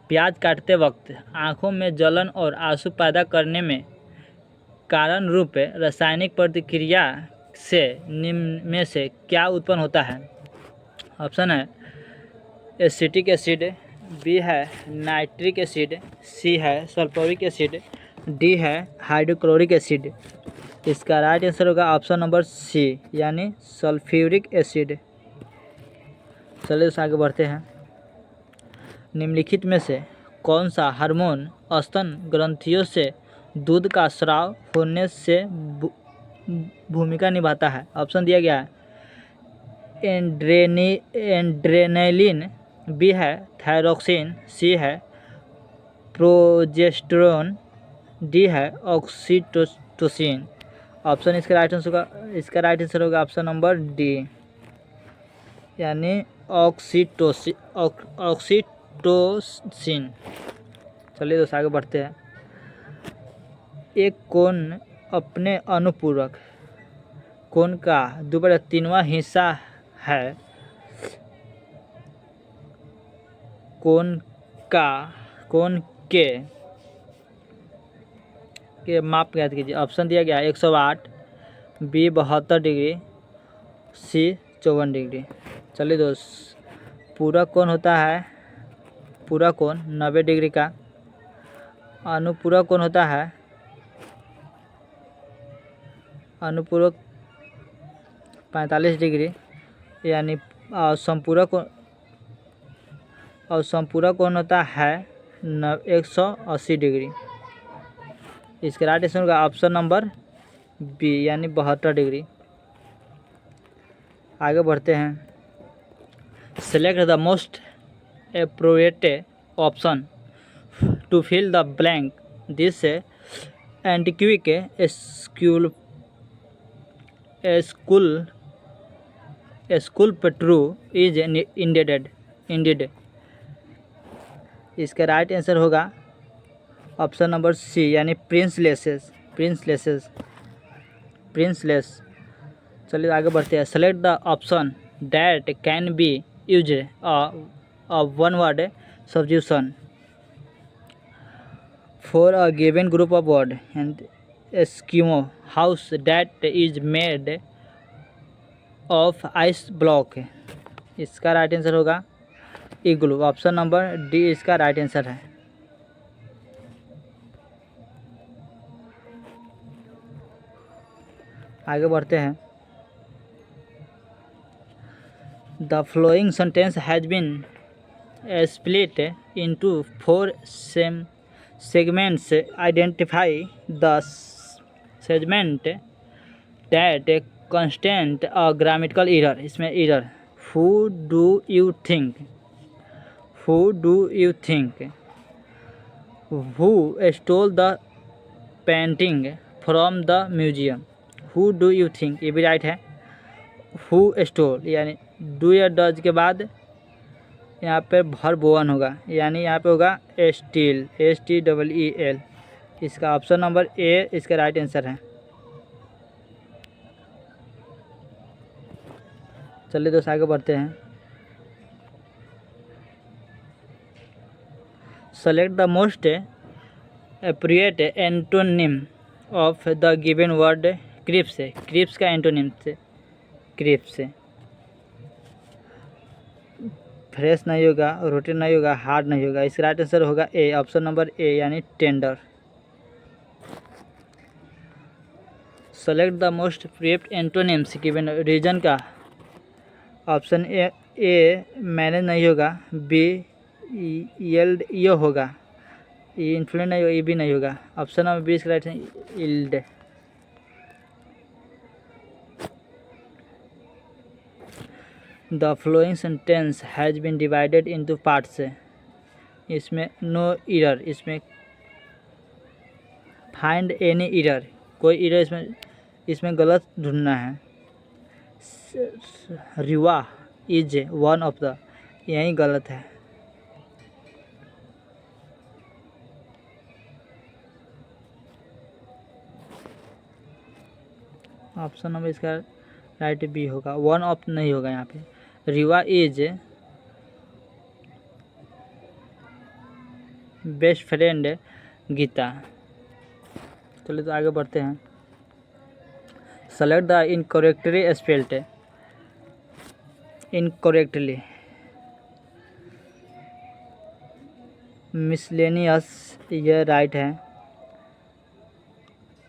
प्याज काटते वक्त आँखों में जलन और आंसू पैदा करने में कारण रूप रासायनिक प्रतिक्रिया से निम्न में से क्या उत्पन्न होता है? ऑप्शन है एसिटिक एसिड, बी है नाइट्रिक एसिड, सी है सल्फ्यूरिक एसिड, डी है हाइड्रोक्लोरिक एसिड। इसका राइट आंसर होगा ऑप्शन नंबर सी, यानी सल्फ्यूरिक एसिड। चलिए दोस्तों आगे बढ़ते हैं। निम्नलिखित में से कौन सा हार्मोन स्तन ग्रंथियों से दूध का स्राव होने से भूमिका निभाता है? ऑप्शन दिया गया है एड्रेनलिन, बी है थायरोक्सिन, सी है प्रोजेस्टेरोन, डी है ऑक्सीटोसिन। ऑप्शन इसका राइट आंसर होगा ऑप्शन नंबर डी, यानी ऑक्सीटोसिन। चलिए दोस्तों आगे बढ़ते हैं। एक कोण अपने अनुपूरक कोण का 2/3वां हिस्सा है। कोण के माप ज्ञात कीजिए। ऑप्शन दिया गया है 108, बी 72 डिग्री, सी 54 डिग्री। चलिए दोस्त, पूरक कोण होता है पूरा कोण 90 डिग्री का, अनुपूरक कोण होता है अनुपूरक 45 डिग्री, यानी संपूरक कोण होता है 180 डिग्री। इसका राइट आंसर होगा ऑप्शन नंबर बी, यानी 72 डिग्री। आगे बढ़ते हैं। Select the most appropriate option to fill the blank. This antiquic sculpture is indeed. इसका राइट आंसर होगा ऑप्शन नंबर सी, यानी प्रिंसलेस। चलिए आगे बढ़ते हैं। Select the option that can be used a one-word substitution for a given group of words, and Eskimo house that is made of ice block। इसका राइट आंसर होगा इग्लू। ऑप्शन नंबर डी इसका राइट आंसर है। आगे बढ़ते हैं। The following sentence has been split into 4 segments. Identify the segment that contains a grammatical error. इसमें error who do you think who stole the painting from the museum? Who do you think, ये भी राइट है। who stole यानी डू या डज के बाद यहाँ पे वर्ब वन होगा, यानी यहाँ पे होगा स्टील, STEEL। इसका ऑप्शन नंबर ए इसका राइट आंसर है। चलिए दोस्त आगे बढ़ते हैं। Select the most appropriate antonym of the given word crisp है। क्रिप्स का एंटोनिम से क्रिप्स है। फ्रेश नहीं होगा, रोटी नहीं होगा, हार्ड नहीं होगा। इसका राइट आंसर होगा ए, ऑप्शन नंबर ए यानी tender. Select the most appropriate antonyms given reason का ऑप्शन ए मैनेज नहीं होगा, बी यील्ड ये होगा, ये इन्फ्लुएंट नहीं होगा, ये भी नहीं होगा। ऑप्शन नंबर बी इसका राइट है yield. The following sentence has been divided into parts है। इसमें नो एरर, इसमें फाइंड एनी एरर, कोई एरर इसमें गलत ढूंढना है। Riva is one of the, यही गलत है। ऑप्शन नंबर इसका राइट बी होगा, वन ऑफ नहीं होगा यहाँ पे। Riva is best friend Geeta. चलिए तो आगे बढ़ते हैं। Select the incorrectly spelled, incorrectly miscellaneous ये राइट है,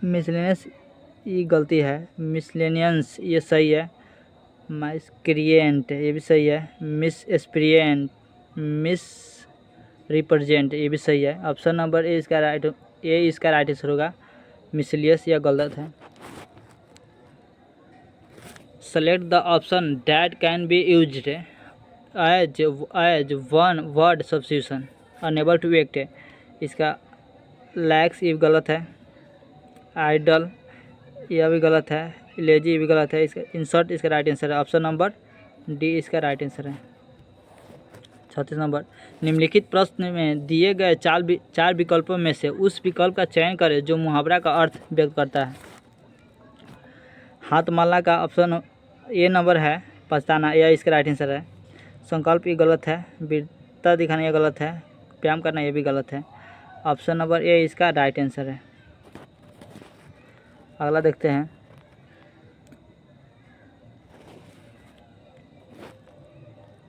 मिसलेनियस ये गलती है, मिसलेनियंस ये सही है, मिसक्रिएंट ये भी सही है, मिस एस्प्रिएंट मिस रिप्रेजेंट ये भी सही है। ऑप्शन नंबर ए इसका राइट आंसर होगा, मिसलियस या गलत है। Select the option that can be used as one word substitution unable to act है। इसका लैक्स ये गलत है, आइडल यह भी गलत है, लेजी भी गलत है। इसका इंसर्ट इसका राइट आंसर है, ऑप्शन नंबर डी इसका राइट आंसर है। 36 नंबर, निम्नलिखित प्रश्न में दिए गए चार विकल्पों में से उस विकल्प का चयन करें जो मुहावरा का अर्थ व्यक्त करता है। हाथ मलना का ऑप्शन ए नंबर है, पछताना यह इसका राइट आंसर है। संकल्प ये गलत है, वीरता दिखाना यह गलत है, व्यायाम करना यह भी गलत है। ऑप्शन नंबर ए इसका राइट आंसर है। अगला देखते हैं।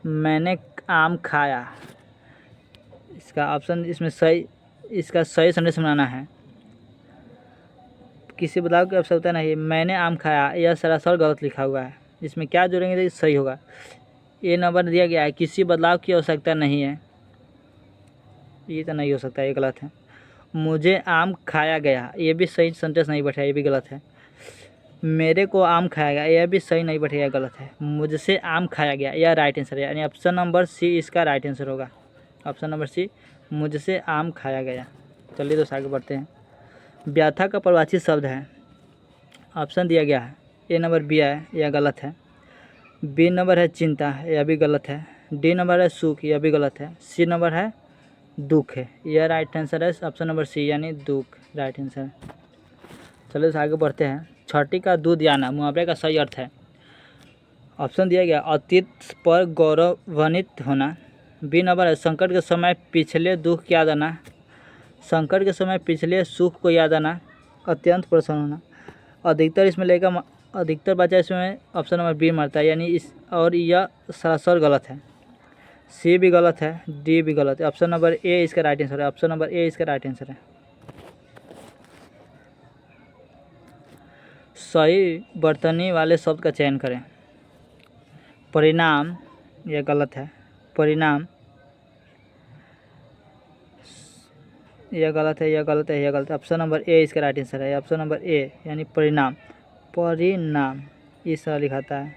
मैंने आम खाया, इसका ऑप्शन इसमें सही, इसका सही सेंटेंस बनाना है। किसी बदलाव की आवश्यकता नहीं है। मैंने आम खाया यह सरासर गलत लिखा हुआ है, इसमें क्या जोड़ेंगे तो सही होगा। ये नंबर दिया गया है, किसी बदलाव की आवश्यकता नहीं है, ये तो नहीं हो सकता, ये गलत है। मुझे आम खाया गया ये भी सही सेंटेंस नहीं बैठा, ये भी गलत है। मेरे को आम खाया गया यह भी सही नहीं बैठेगा, गलत है। मुझसे आम खाया गया यह राइट आंसर है, यानी ऑप्शन नंबर सी इसका राइट आंसर होगा। ऑप्शन नंबर सी, मुझसे आम खाया गया। चलिए दोस्त आगे बढ़ते हैं। व्याथा का परिभाषित शब्द है, ऑप्शन दिया गया है, ए नंबर बी है, यह गलत है। बी नंबर है चिंता, यह भी गलत है। डी नंबर है सुख, यह भी गलत है। सी नंबर है दुख है, यह राइट आंसर है, ऑप्शन नंबर सी यानी दुख राइट आंसर है। चलिए दोस्त आगे बढ़ते हैं। छठी का दूध याना मुहावरे का सही अर्थ है। ऑप्शन दिया गया, अतीत पर गौरवान्वित होना। बी नंबर है, संकट के समय पिछले दुख की याद आना। संकट के समय पिछले सुख को याद आना, अत्यंत प्रसन्न होना। अधिकतर इसमें लेकर अधिकतर बच्चा इसमें ऑप्शन नंबर बी मारता है, यानी इस और यह सरासर गलत है। सी भी गलत है, डी भी गलत है। ऑप्शन नंबर ए इसका राइट आंसर है, ऑप्शन नंबर ए इसका राइट आंसर है। सही वर्तनी वाले शब्द का चयन करें। परिणाम यह गलत है, परिणाम यह गलत है, यह गलत है, यह गलत है। ऑप्शन नंबर ए इसका राइट आंसर है, ऑप्शन नंबर ए यानी परिणाम, परिणाम इस तरह लिखाता है।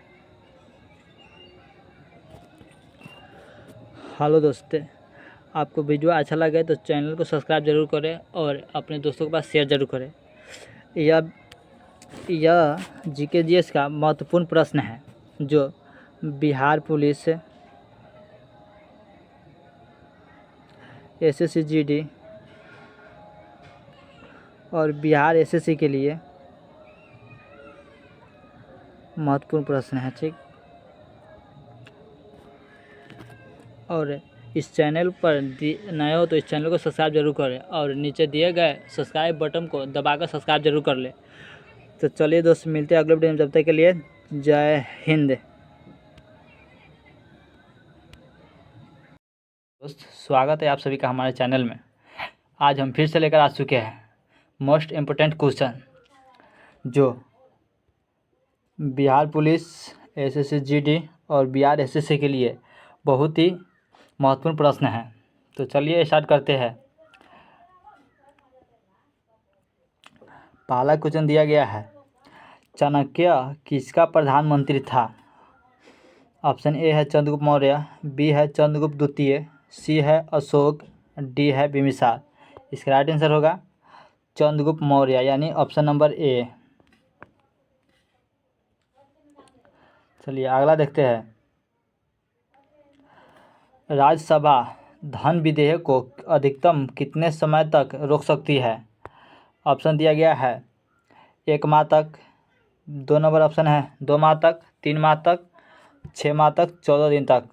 हेलो दोस्तों, आपको वीडियो अच्छा लगे तो चैनल को सब्सक्राइब जरूर करें और अपने दोस्तों के पास शेयर जरूर करें। यह जीके जीएस का महत्वपूर्ण प्रश्न है जो बिहार पुलिस, SSC GD और बिहार एसएससी के लिए महत्वपूर्ण प्रश्न है। ठीक, और इस चैनल पर नए हो तो इस चैनल को सब्सक्राइब जरूर करें और नीचे दिए गए सब्सक्राइब बटन को दबाकर सब्सक्राइब जरूर कर लें। तो चलिए दोस्त, मिलते हैं अगले वीडियो में। जब तक के लिए जय हिंद। दोस्त, स्वागत है आप सभी का हमारे चैनल में। आज हम फिर से लेकर आ चुके हैं मोस्ट इम्पोर्टेंट क्वेश्चन, जो बिहार पुलिस, एसएससी जीडी और बिहार एसएससी के लिए बहुत ही महत्वपूर्ण प्रश्न है। तो चलिए स्टार्ट करते हैं। पहला क्वेश्चन दिया गया है, चाणक्य किसका प्रधानमंत्री था? ऑप्शन ए है चंद्रगुप्त मौर्य, बी है चंद्रगुप्त द्वितीय, सी है अशोक, डी है बिम्बिसार। इसका राइट आंसर होगा चंद्रगुप्त मौर्य, यानी ऑप्शन नंबर ए। चलिए अगला देखते हैं। राज्यसभा धन विधेयक को अधिकतम कितने समय तक रोक सकती है? ऑप्शन दिया गया है 1 माह तक, 2 नंबर ऑप्शन है 2 माह तक, 3 माह तक, 6 माह तक, 14 दिन तक।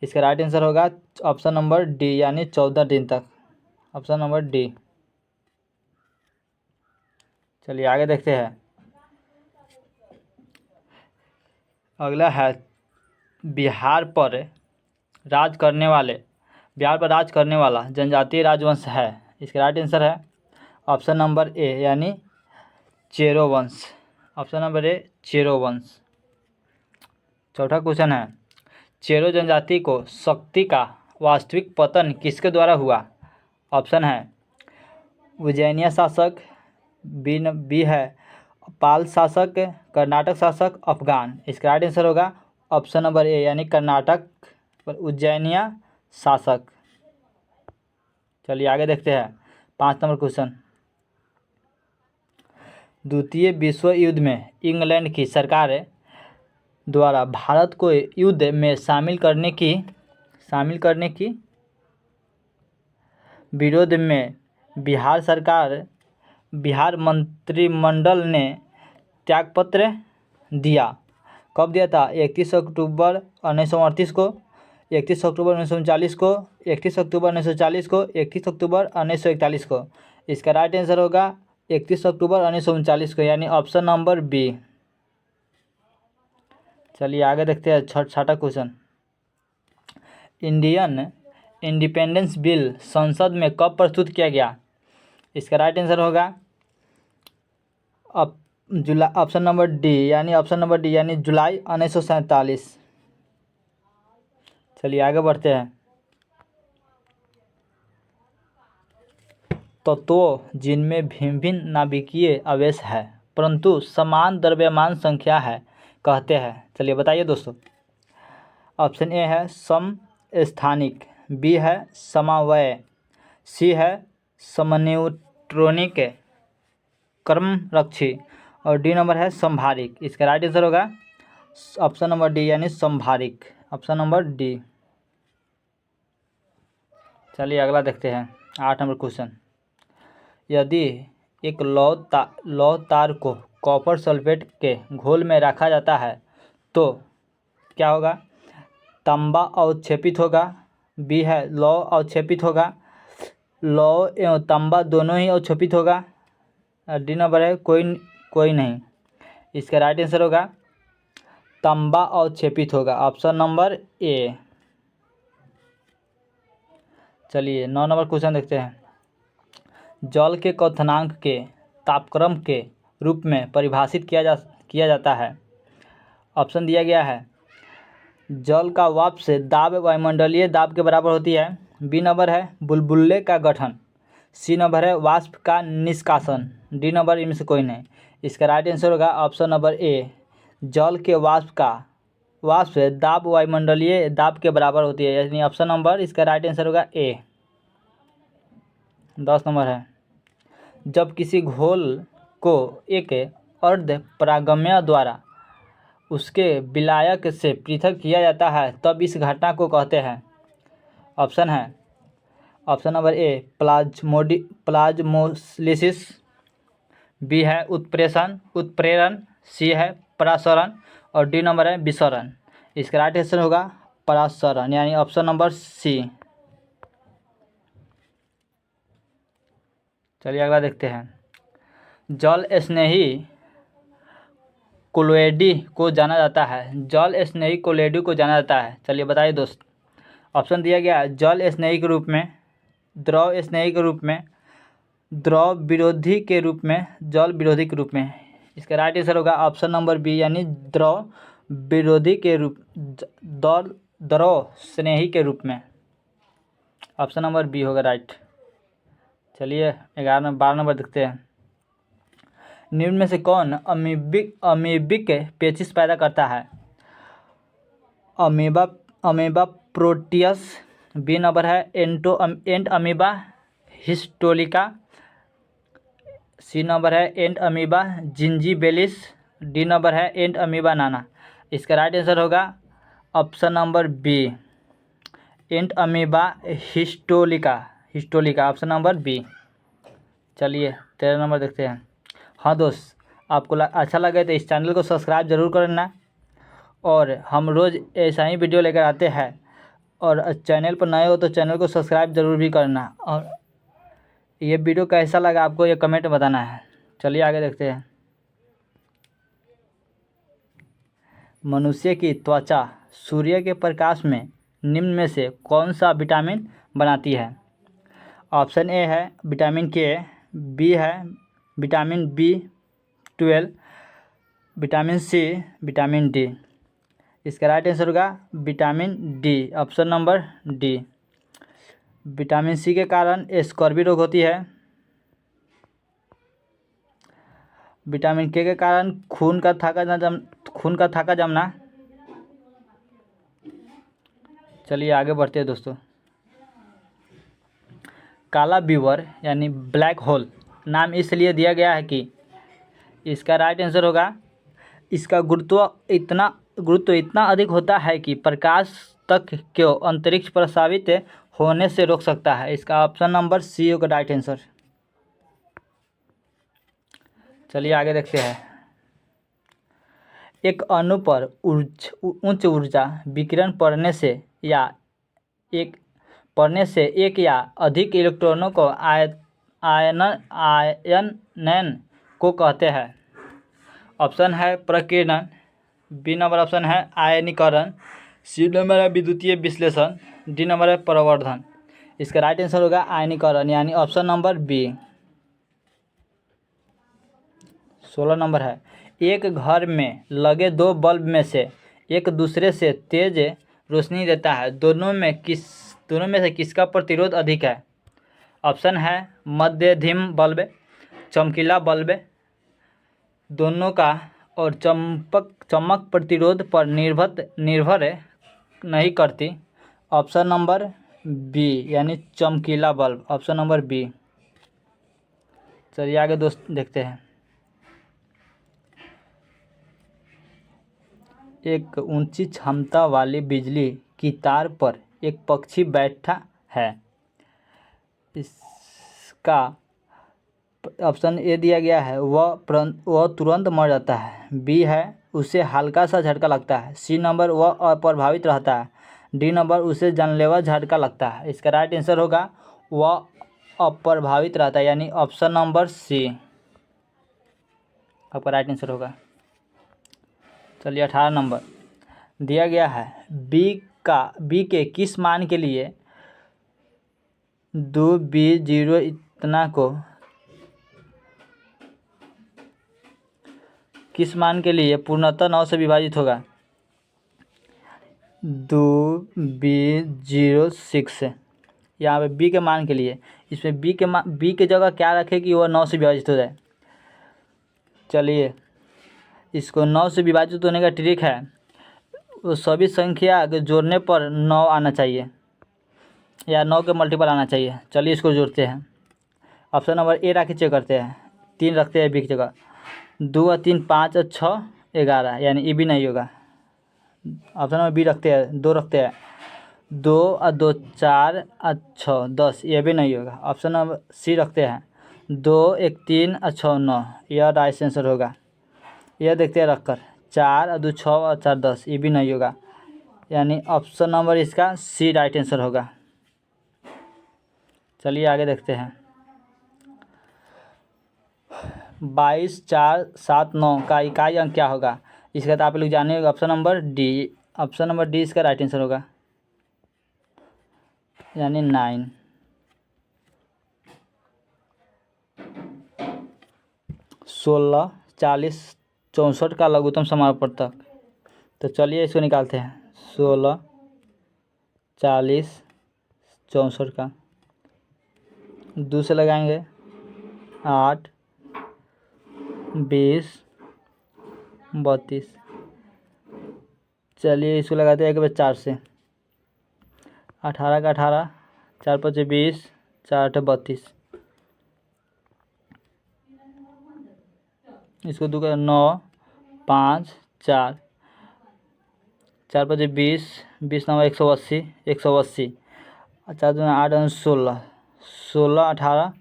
इसका राइट आंसर होगा ऑप्शन नंबर डी, यानी 14 दिन तक। Option number D. चलिए आगे देखते हैं। अगला है, बिहार पर राज करने वाला जनजातीय राजवंश है। इसका राइट आंसर है ऑप्शन नंबर ए, यानी चेरो वंश। ऑप्शन नंबर ए, चेरो वंश। चौथा क्वेश्चन है, चेरो जनजाति को शक्ति का वास्तविक पतन किसके द्वारा हुआ? ऑप्शन है उज्जैनिया शासक, बी है पाल शासक, कर्नाटक शासक, अफगान। इसका राइट आंसर होगा ऑप्शन नंबर ए, यानी कर्नाटक उज्जैनिया शासक। चलिए आगे देखते हैं। 5 नंबर क्वेश्चन, द्वितीय विश्व युद्ध में इंग्लैंड की सरकार द्वारा भारत को युद्ध में शामिल करने की विरोध में बिहार मंत्रिमंडल ने त्यागपत्र दिया। कब दिया था? 31 अक्टूबर 1938 को, 31 अक्टूबर 1939 को, 31 अक्टूबर 1940 को, 31 अक्टूबर 1941 को। इसका राइट आंसर होगा 31 अक्टूबर 1939 को, यानी ऑप्शन नंबर बी। चलिए आगे देखते हैं। छठा क्वेश्चन, इंडियन इंडिपेंडेंस बिल संसद में कब प्रस्तुत किया गया? इसका राइट आंसर होगा ऑप्शन नंबर डी, यानी जुलाई 1947। चलिए आगे बढ़ते हैं। तत्वों जिनमें भिन्न नाभिकीय आवेश है परंतु समान द्रव्यमान संख्या है कहते हैं। चलिए बताइए दोस्तों। ऑप्शन ए है समस्थानिक, बी है समवय, सी है समन्यूट्रॉनिक क्रमरक्षी और डी नंबर है संभारिक। इसका राइट आंसर होगा ऑप्शन नंबर डी, यानी संभारिक। Option number D. चलिए अगला देखते हैं। 8 नंबर क्वेश्चन, यदि एक लौह तार को कॉपर सल्फेट के घोल में रखा जाता है तो क्या होगा? तांबा अवक्षेपित होगा, बी है लौह अवक्षेपित होगा, लौह एवं तांबा दोनों ही अवक्षेपित होगा, डी नंबर है कोई नहीं। इसका राइट आंसर होगा तांबा अवक्षेपित होगा। ऑप्शन नंबर ए। चलिए 9 नंबर क्वेश्चन देखते हैं। जल के क्वथनांक के तापक्रम के रूप में परिभाषित किया जाता है। ऑप्शन दिया गया है, जल का वाष्प दाब वायुमंडलीय दाब के बराबर होती है, बी नंबर है बुलबुले का गठन, सी नंबर है वाष्प का निष्कासन, डी नंबर इनमें से कोई नहीं। इसका राइट आंसर होगा ऑप्शन नंबर ए, जल के वाष्प दाब वायुमंडलीय दाब के बराबर होती है, यानी ऑप्शन नंबर इसका राइट आंसर होगा ए। 10 नंबर है, जब किसी घोल को एक अर्ध परागम्य द्वारा उसके विलायक से पृथक किया जाता है तब इस घटना को कहते हैं। ऑप्शन है option number A plasmolysis, B है उत्प्रेरण, सी है परासरण और डी नंबर है विसरण। इसका राइट आंसर होगा परासरण, यानी ऑप्शन नंबर सी। चलिए अगला देखते हैं। जल स्नेही कोलोइडी को जाना जाता है, जल स्नेही कोलोइडी को जाना जाता है। चलिए बताइए दोस्त। ऑप्शन दिया गया है जल स्नेही के रूप में, द्रव स्नेही के रूप में, द्रव विरोधी के रूप में, जल विरोधी के रूप में। इसका राइट आंसर होगा ऑप्शन नंबर बी, यानी द्रव विरोधी के रूप, द्रव स्नेही के रूप में। ऑप्शन नंबर बी होगा राइट। चलिए 12 नंबर देखते हैं। निम्न में से कौन अमीबिक पेचिश पैदा करता है? अमीबा प्रोटियस, बी नंबर है entamoeba histolytica, C number है entamoeba gingivalis, D number है एंट अमीबा नाना। इसका राइट आंसर होगा option number B, entamoeba histolytica, option number B. चलिए 13 नंबर देखते हैं। हाँ दोस्त, आपको अच्छा लगे तो इस चैनल को सब्सक्राइब जरूर करना, और हम रोज़ ऐसा ही वीडियो लेकर आते हैं। और चैनल पर नए हो तो चैनल को सब्सक्राइब जरूर भी करना, और ये वीडियो कैसा लगा आपको ये कमेंट में बताना है। चलिए आगे देखते हैं। मनुष्य की त्वचा सूर्य के प्रकाश में निम्न में से कौन सा विटामिन बनाती है? ऑप्शन ए है विटामिन के, बी है vitamin B12, vitamin C, vitamin D. इसका राइट आंसर होगा vitamin D, option number D. Vitamin C के कारण स्कर्वी रोग होती है। विटामिन के कारण खून का थाका जमना। चलिए आगे बढ़ते हैं दोस्तों। काला बीवर यानी ब्लैक होल नाम इसलिए दिया गया है कि, इसका राइट आंसर होगा इसका गुरुत्व इतना अधिक होता है कि प्रकाश तक को अंतरिक्ष प्रसारित होने से रोक सकता है। इसका ऑप्शन नंबर सी होगा राइट आंसर। चलिए आगे देखते हैं। एक अणु पर उच्च ऊर्जा विकिरण पड़ने से एक या अधिक इलेक्ट्रॉनों को आयनन को कहते हैं। ऑप्शन है प्रकीर्णन, बी नंबर ऑप्शन है आयनीकरण, सी नंबर है विद्युतीय विश्लेषण, डी नंबर है प्रवर्धन। इसका राइट आंसर होगा आयनीकरण, यानी ऑप्शन नंबर बी। 16 नंबर है। एक घर में लगे दो बल्ब में से एक दूसरे से तेज रोशनी देता है, दोनों में से किसका प्रतिरोध अधिक है? ऑप्शन है मध्यम बल्ब, चमकीला बल्ब, दोनों का, और चमक प्रतिरोध पर निर्भर नहीं करती। ऑप्शन नंबर बी, यानी चमकीला बल्ब, ऑप्शन नंबर बी। चलिए आगे दोस्त देखते हैं। एक ऊंची क्षमता वाली बिजली की तार पर एक पक्षी बैठा है। इसका ऑप्शन ए दिया गया है वह तुरंत मर जाता है, बी है उसे हल्का सा झटका लगता है, सी नंबर वह अप्रभावित रहता है, डी नंबर उसे जानलेवा झटका लगता है। इसका राइट आंसर होगा वह अप्रभावित रहता है, यानी ऑप्शन नंबर सी आपका राइट आंसर होगा। चलिए 18 नंबर दिया गया है। बी के किस मान के लिए 2b0 इतना को किस मान के लिए पूर्णतः 9 से विभाजित होगा? 2b06। यहाँ पे बी के मान के लिए, इसमें बी के जगह क्या रखे कि वह 9 से विभाजित हो जाए। चलिए इसको 9 से विभाजित होने का ट्रिक है, वो सभी संख्या जोड़ने पर 9 आना चाहिए या 9 के मल्टीपल आना चाहिए। चलिए इसको जोड़ते हैं। ऑप्शन नंबर ए रख के चेक करते हैं। 3 रखते हैं बी की जगह, 2 और 3 5 और 6 11, यानी ये भी नहीं होगा। ऑप्शन नंबर बी रखते हैं, 2 रखते हैं, 2 और 2 4 और 6 10, ये भी नहीं होगा। ऑप्शन नंबर सी रखते हैं, 2 1 3 और 6 9, यह राइट आंसर होगा। यह देखते हैं रख कर, 4 और 2 6 और 4 10, ये भी नहीं होगा, यानी ऑप्शन नंबर इसका सी राइट आंसर होगा। चलिए आगे देखते हैं। 22 4 7 9 का इकाई अंक क्या होगा? इसका तो आप लोग जाने होगा, option number D. Option number D इसका राइट आंसर होगा, यानी 9। 16 40 64 का लघुत्तम समापवर्तक, तो चलिए इसको निकालते हैं। 16 40 64 का 2 से लगाएंगे, 8 20 32। चलिए इसको लगाते हैं एक बार 4 से, 18 का 18, 4 5 20, 4 8 32। इसको 2 का 9 5 4, 4 5 20, 20 9 180, 180, 4 2 8 16, 16 18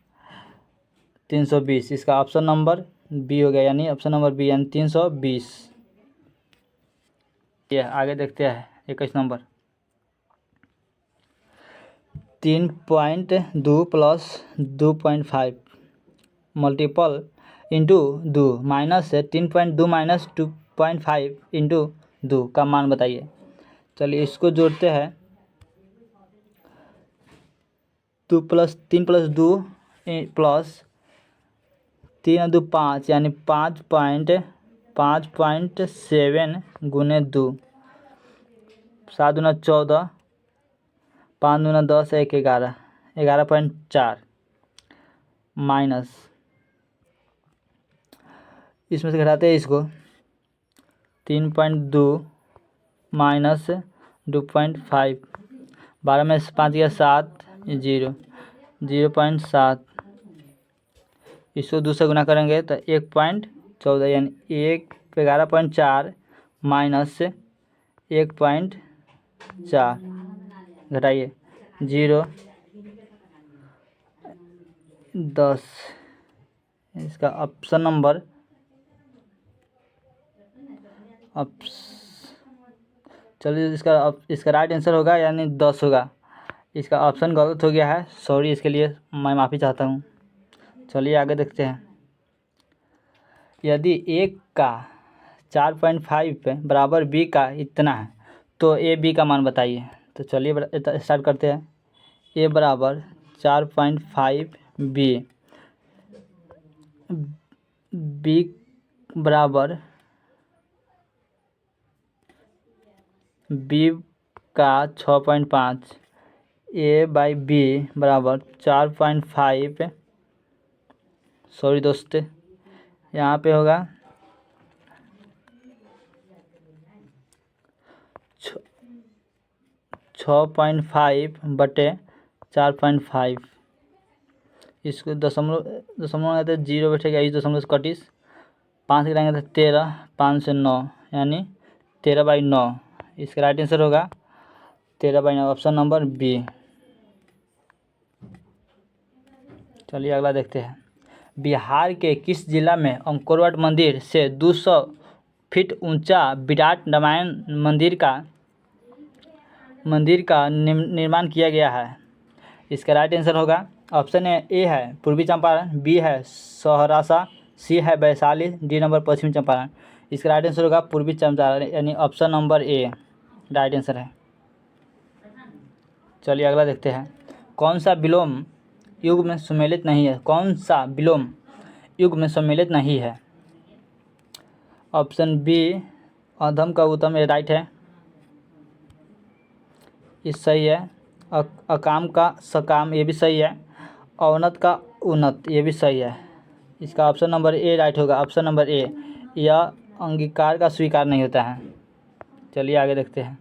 320। इसका ऑप्शन नंबर बी हो गया, यानी ऑप्शन नंबर बी, यानी 320। ये आगे देखते हैं 21 number. 3.2 plus 2.5 multiple into 2 minus 3.2 minus 2.5 into 2 का मान बताइए। चलिए इसको जोड़ते हैं। 3 प्लस 2 प्लस 3 और 2 5, यानी 5.7 गुने 2, 7 दूना 14, 5 दूना 10, 1 11, 11.4 माइनस, इसमें से घटाते हैं इसको, 3.2 माइनस 2.5, 12 में 5 गया 7, 0, 0.7। इसको 2 से गुना करेंगे तो 1.14, यानी 11.4 माइनस 1.4, घटाइए 0 10। इसका ऑप्शन नंबर चलिए इसका राइट आंसर होगा, यानी 10 होगा। इसका ऑप्शन गलत हो गया है, सॉरी, इसके लिए मैं माफ़ी चाहता हूँ। चलिए आगे देखते हैं। यदि ए का 4.5 बराबर बी का इतना है तो ए बी का मान बताइए। तो चलिए स्टार्ट करते हैं। ए बराबर 4.5, बी बराबर बी का 6.5, ए बाई बी बराबर 4.5, सॉरी दोस्त, यहाँ पे होगा 6.5 बटे 4.5। इसको दशमलव आते 0 बैठेगा, इस दशमलव से कटिस 5 गिराएंगे तो 13, 5 से 9, यानी 13/9। इसका राइट आंसर होगा 13/9, ऑप्शन नंबर बी। चलिए अगला देखते हैं। बिहार के किस जिला में अंकोरवाट मंदिर से 200 फीट ऊंचा विराट रामायण मंदिर का निर्माण किया गया है? इसका राइट आंसर होगा, ऑप्शन ए है पूर्वी चंपारण, बी है सहरसा, सी है वैशाली, डी नंबर पश्चिमी चंपारण। इसका राइट आंसर होगा पूर्वी चंपारण, यानी ऑप्शन नंबर ए राइट आंसर है। चलिए अगला देखते हैं। कौन सा विलोम युग में सम्मिलित नहीं है? कौन सा विलोम युग में सम्मिलित नहीं है? ऑप्शन बी अधम का उत्तम, ये राइट है, ये सही है। अकाम का सकाम, ये भी सही है। अवनत का उन्नत, ये भी सही है। इसका ऑप्शन नंबर ए राइट होगा, ऑप्शन नंबर ए। यह अंगीकार का स्वीकार नहीं होता है। चलिए आगे देखते हैं।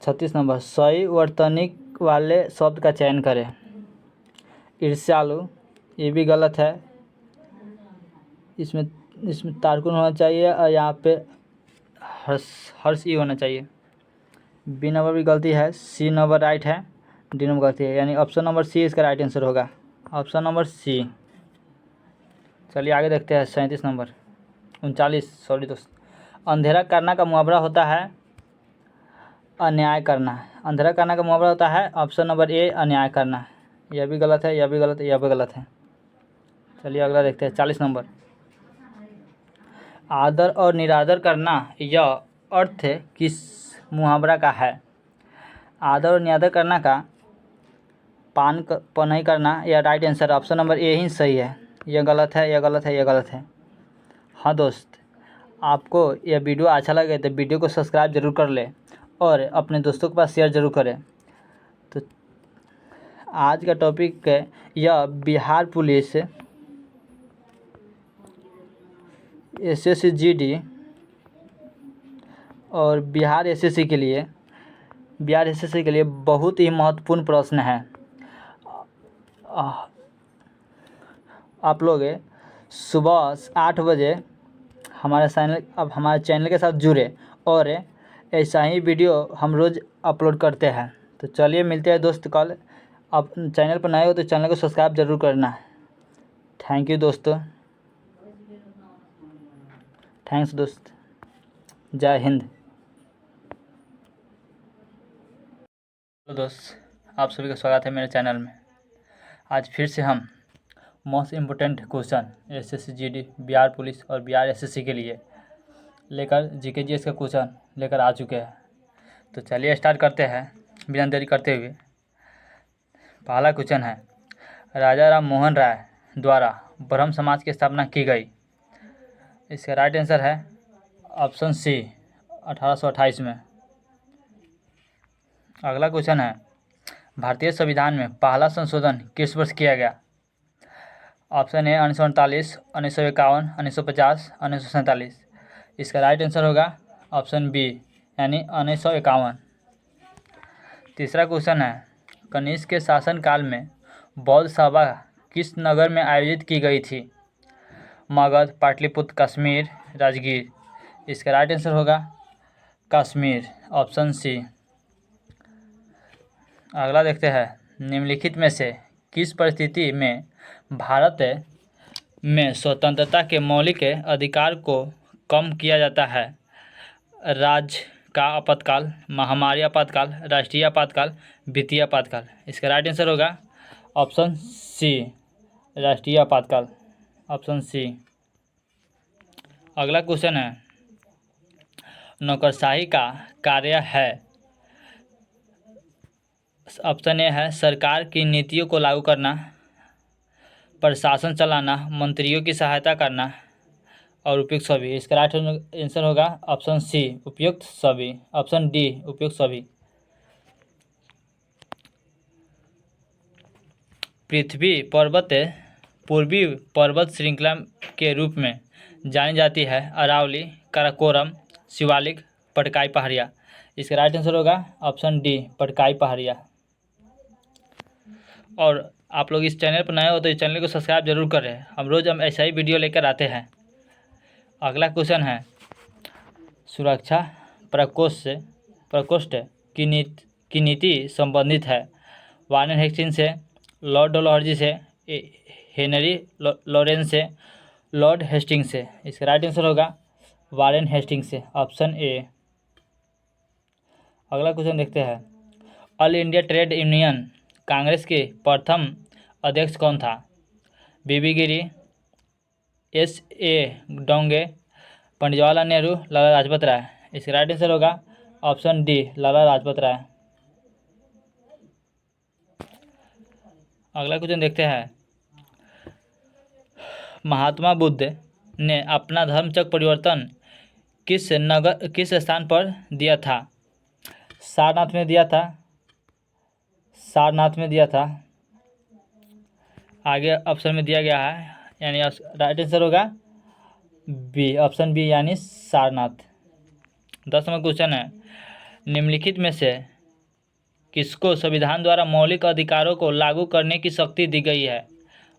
36 नंबर। सही वर्तनिक वाले शब्द का चयन करें। ईर्ष्यालु, ये भी गलत है। इसमें तारकुन होना चाहिए और यहाँ पे हर्ष ई होना चाहिए। बी नंबर भी गलती है, सी नंबर राइट है, डी नंबर गलती है, यानी ऑप्शन नंबर सी इसका राइट आंसर होगा। Option number C. चलिए आगे देखते हैं 37 नंबर 39 सॉरी दोस्त। अंधेरा करना का मुहावरा होता है अन्याय करना। अंधेरा करना का मुहावरा होता है ऑप्शन नंबर ए अन्याय करना। यह भी गलत है, यह भी गलत है, यह भी गलत है। चलिए अगला देखते हैं 40 नंबर। आदर और निरादर करना यह अर्थ किस मुहावरा का है? आदर और निरादर करना का नहीं करना यह right answer option number A ही सही है। यह गलत है, यह गलत है, यह गलत है। हाँ दोस्त, आपको यह वीडियो अच्छा लगे तो वीडियो को सब्सक्राइब जरूर कर ले और अपने दोस्तों के पास शेयर जरूर करें। तो आज का टॉपिक है यह बिहार पुलिस एसएससी जीडी और बिहार एसएससी के लिए बहुत ही महत्वपूर्ण प्रश्न है। आप लोग सुबह 8 बजे हमारे चैनल के साथ जुड़े और ऐसा ही वीडियो हम रोज़ अपलोड करते हैं। तो चलिए मिलते हैं दोस्त कल। आप चैनल पर नए हो तो चैनल को सब्सक्राइब जरूर करना। थैंक यू दोस्तों, थैंक्स दोस्त, जय हिंद। हेलो दोस्त, आप सभी का स्वागत है मेरे चैनल में। आज फिर से हम most important question SSC GD Bihar police और बिहार एसएससी के लिए लेकर जीके जीएस का क्वेश्चन लेकर आ चुके हैं। तो चलिए स्टार्ट करते हैं बिना देरी करते हुए। पहला क्वेश्चन है, राजा राम मोहन राय द्वारा ब्रह्म समाज की स्थापना की गई। इसका राइट आंसर है ऑप्शन सी 1828 में। अगला क्वेश्चन है, भारतीय संविधान में पहला संशोधन किस वर्ष किया गया? Option A 1948, 1951, 1950, 1947। इसका राइट आंसर होगा ऑप्शन बी यानी 1951। तीसरा क्वेश्चन है, कनिष्क के शासनकाल में बौद्ध सभा किस नगर में आयोजित की गई थी? मगध, पाटलिपुत्र, कश्मीर, राजगीर। इसका राइट आंसर होगा कश्मीर ऑप्शन सी। अगला देखते हैं, निम्नलिखित में से किस परिस्थिति में भारत में स्वतंत्रता के मौलिक अधिकार को कम किया जाता है? राज्य का आपातकाल, महामारी आपातकाल, राष्ट्रीय आपातकाल, वित्तीय आपातकाल। इसका राइट आंसर होगा ऑप्शन सी राष्ट्रीय आपातकाल ऑप्शन सी। अगला क्वेश्चन है, नौकरशाही का कार्य है। ऑप्शन ए है सरकार की नीतियों को लागू करना, प्रशासन चलाना, मंत्रियों की सहायता करना और उपयुक्त सभी। इसका राइट आंसर होगा ऑप्शन सी उपयुक्त सभी ऑप्शन डी उपयुक्त सभी। पृथ्वी पर्वत पूर्वी पर्वत श्रृंखला के रूप में जानी जाती है। अरावली, काराकोरम, शिवालिक, पटकाई पहाड़ियाँ। इसका राइट आंसर होगा ऑप्शन डी पटकाई पहाड़ियाँ। और आप लोग इस चैनल पर नए हो तो इस चैनल को सब्सक्राइब जरूर करें, हम रोज़ ऐसा ही वीडियो लेकर आते हैं। अगला क्वेश्चन है, सुरक्षा प्रकोष्ठ की नीति संबंधित है वारेन हेस्टिंग्स से, लॉर्ड डलहौजी से, हेनरी लॉरेंस से, लॉर्ड हेस्टिंग्स से। इसका राइट आंसर होगा वारेन हेस्टिंग्स से ऑप्शन ए। अगला क्वेश्चन देखते हैं, all India trade union Congress के प्रथम अध्यक्ष कौन था? बीबी गिरी, एस ए डोंगे, पंडित जवाहरलाल नेहरू, लाला लाजपत राय। इसका राइट आंसर होगा ऑप्शन डी लाला लाजपत राय। अगला क्वेश्चन देखते हैं, महात्मा बुद्ध ने अपना धर्मचक्र परिवर्तन किस स्थान पर दिया था? सारनाथ में दिया था, सारनाथ में दिया था। आगे ऑप्शन में दिया गया है यानी राइट आंसर होगा बी ऑप्शन बी यानी सारनाथ। 10 नंबर क्वेश्चन है, निम्नलिखित में से किसको संविधान द्वारा मौलिक अधिकारों को लागू करने की शक्ति दी गई है?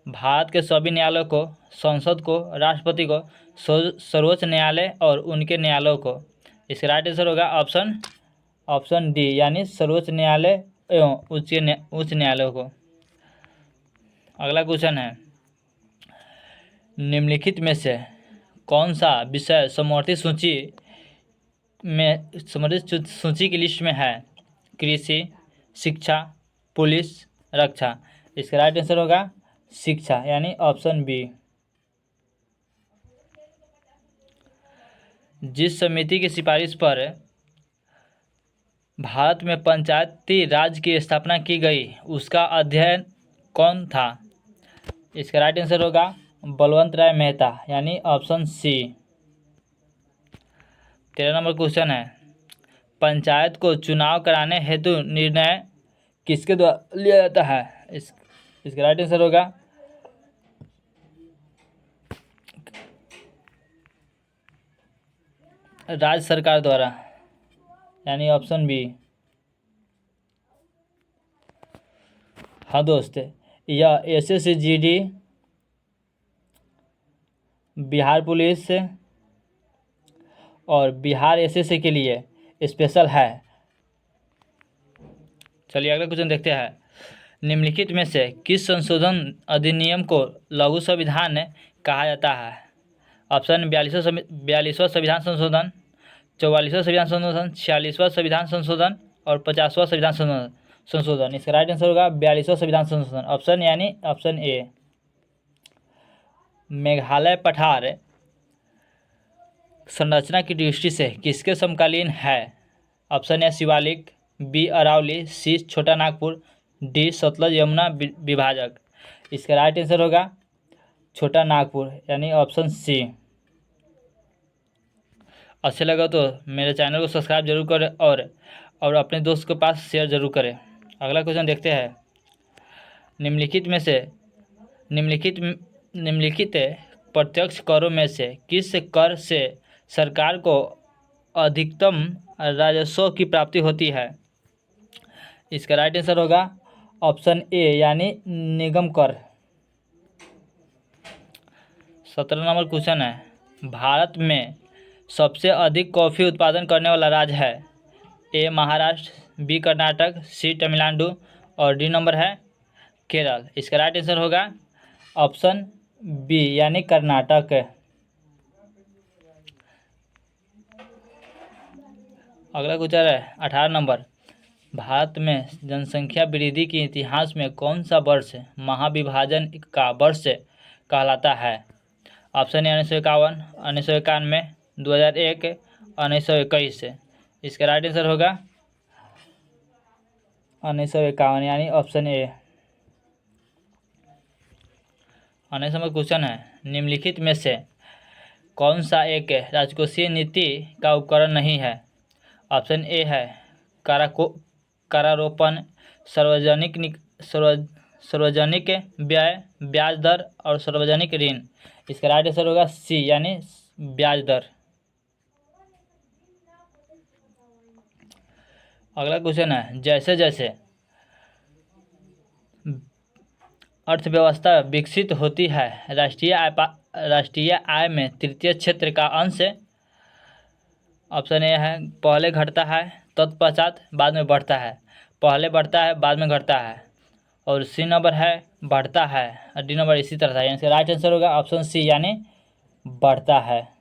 भारत के सभी न्यायालयों को, संसद को, राष्ट्रपति को, सर्वोच्च न्यायालय और उनके न्यायालयों को। इसका राइट आंसर होगा ऑप्शन डी यानी सर्वोच्च न्यायालय एवं उच्च न्यायालयों को। अगला क्वेश्चन है, निम्नलिखित में से कौन सा विषय समवर्ती सूची की लिस्ट में है? कृषि, शिक्षा, पुलिस, रक्षा। इसका राइट आंसर होगा शिक्षा, यानी ऑप्शन बी। जिस समिति की सिफारिश पर भारत में पंचायती राज की स्थापना की गई उसका अध्ययन कौन था? इसका राइट आंसर होगा बलवंत राय मेहता, यानी ऑप्शन सी। 13 नंबर क्वेश्चन है, पंचायत को चुनाव कराने हेतु निर्णय किसके द्वारा लिया जाता है? इसका राइट आंसर होगा राज्य सरकार द्वारा, यानी ऑप्शन बी। हाँ दोस्त, यह SSGD, बिहार पुलिस और बिहार SSC के लिए स्पेशल है। चलिए अगला क्वेश्चन देखते हैं, निम्नलिखित में से किस संशोधन अधिनियम को लघु संविधान कहा जाता है? ऑप्शन 42वां संविधान संशोधन, 44वां संविधान संशोधन, 46वां संविधान संशोधन और 50वां संविधान संशोधन। इसका राइट आंसर होगा 42वां संविधान संशोधन, ऑप्शन यानी ऑप्शन ए। मेघालय पठार संरचना की दृष्टि से किसके समकालीन है? Option A Shivalik, B Aravalli, C Chota Nagpur, D Sutlej Yamuna विभाजक। इसका राइट आंसर होगा छोटा नागपुर, यानी ऑप्शन सी। अच्छा लगा तो मेरे चैनल को सब्सक्राइब जरूर करें और अपने दोस्त के पास शेयर जरूर करें। अगला क्वेश्चन देखते हैं, निम्नलिखित प्रत्यक्ष करों में से किस कर से सरकार को अधिकतम राजस्व की प्राप्ति होती है? इसका राइट आंसर होगा ऑप्शन ए, यानी निगम कर। 17 नंबर क्वेश्चन है, भारत में सबसे अधिक कॉफ़ी उत्पादन करने वाला राज्य है? ए महाराष्ट्र, बी कर्नाटक, सी तमिलनाडु और डी नंबर है केरल। इसका राइट आंसर होगा ऑप्शन बी, यानी कर्नाटक। अगला क्वेश्चन है 18 नंबर, भारत में जनसंख्या वृद्धि के इतिहास में कौन सा वर्ष महाविभाजन का वर्ष कहलाता है? ऑप्शन ए 1951, 1991, 2001, 1921। इसका राइट आंसर होगा 1951, यानी ऑप्शन ए। 19 नंबर क्वेश्चन है, निम्नलिखित में से कौन सा एक राजकोषीय नीति का उपकरण नहीं है? ऑप्शन ए है करारोपण, सार्वजनिक व्यय, ब्याज दर और सार्वजनिक ऋण। इसका राइट आंसर होगा सी, यानी ब्याज दर। अगला क्वेश्चन है, जैसे जैसे अर्थव्यवस्था विकसित होती है राष्ट्रीय आय में तृतीय क्षेत्र का अंश, ऑप्शन ए है पहले घटता है तत्पश्चात बाद में बढ़ता है, पहले बढ़ता है बाद में घटता है, और सी नंबर है बढ़ता है, और डी नंबर इसी तरह है। इसका राइट आंसर होगा ऑप्शन सी, यानी बढ़ता है।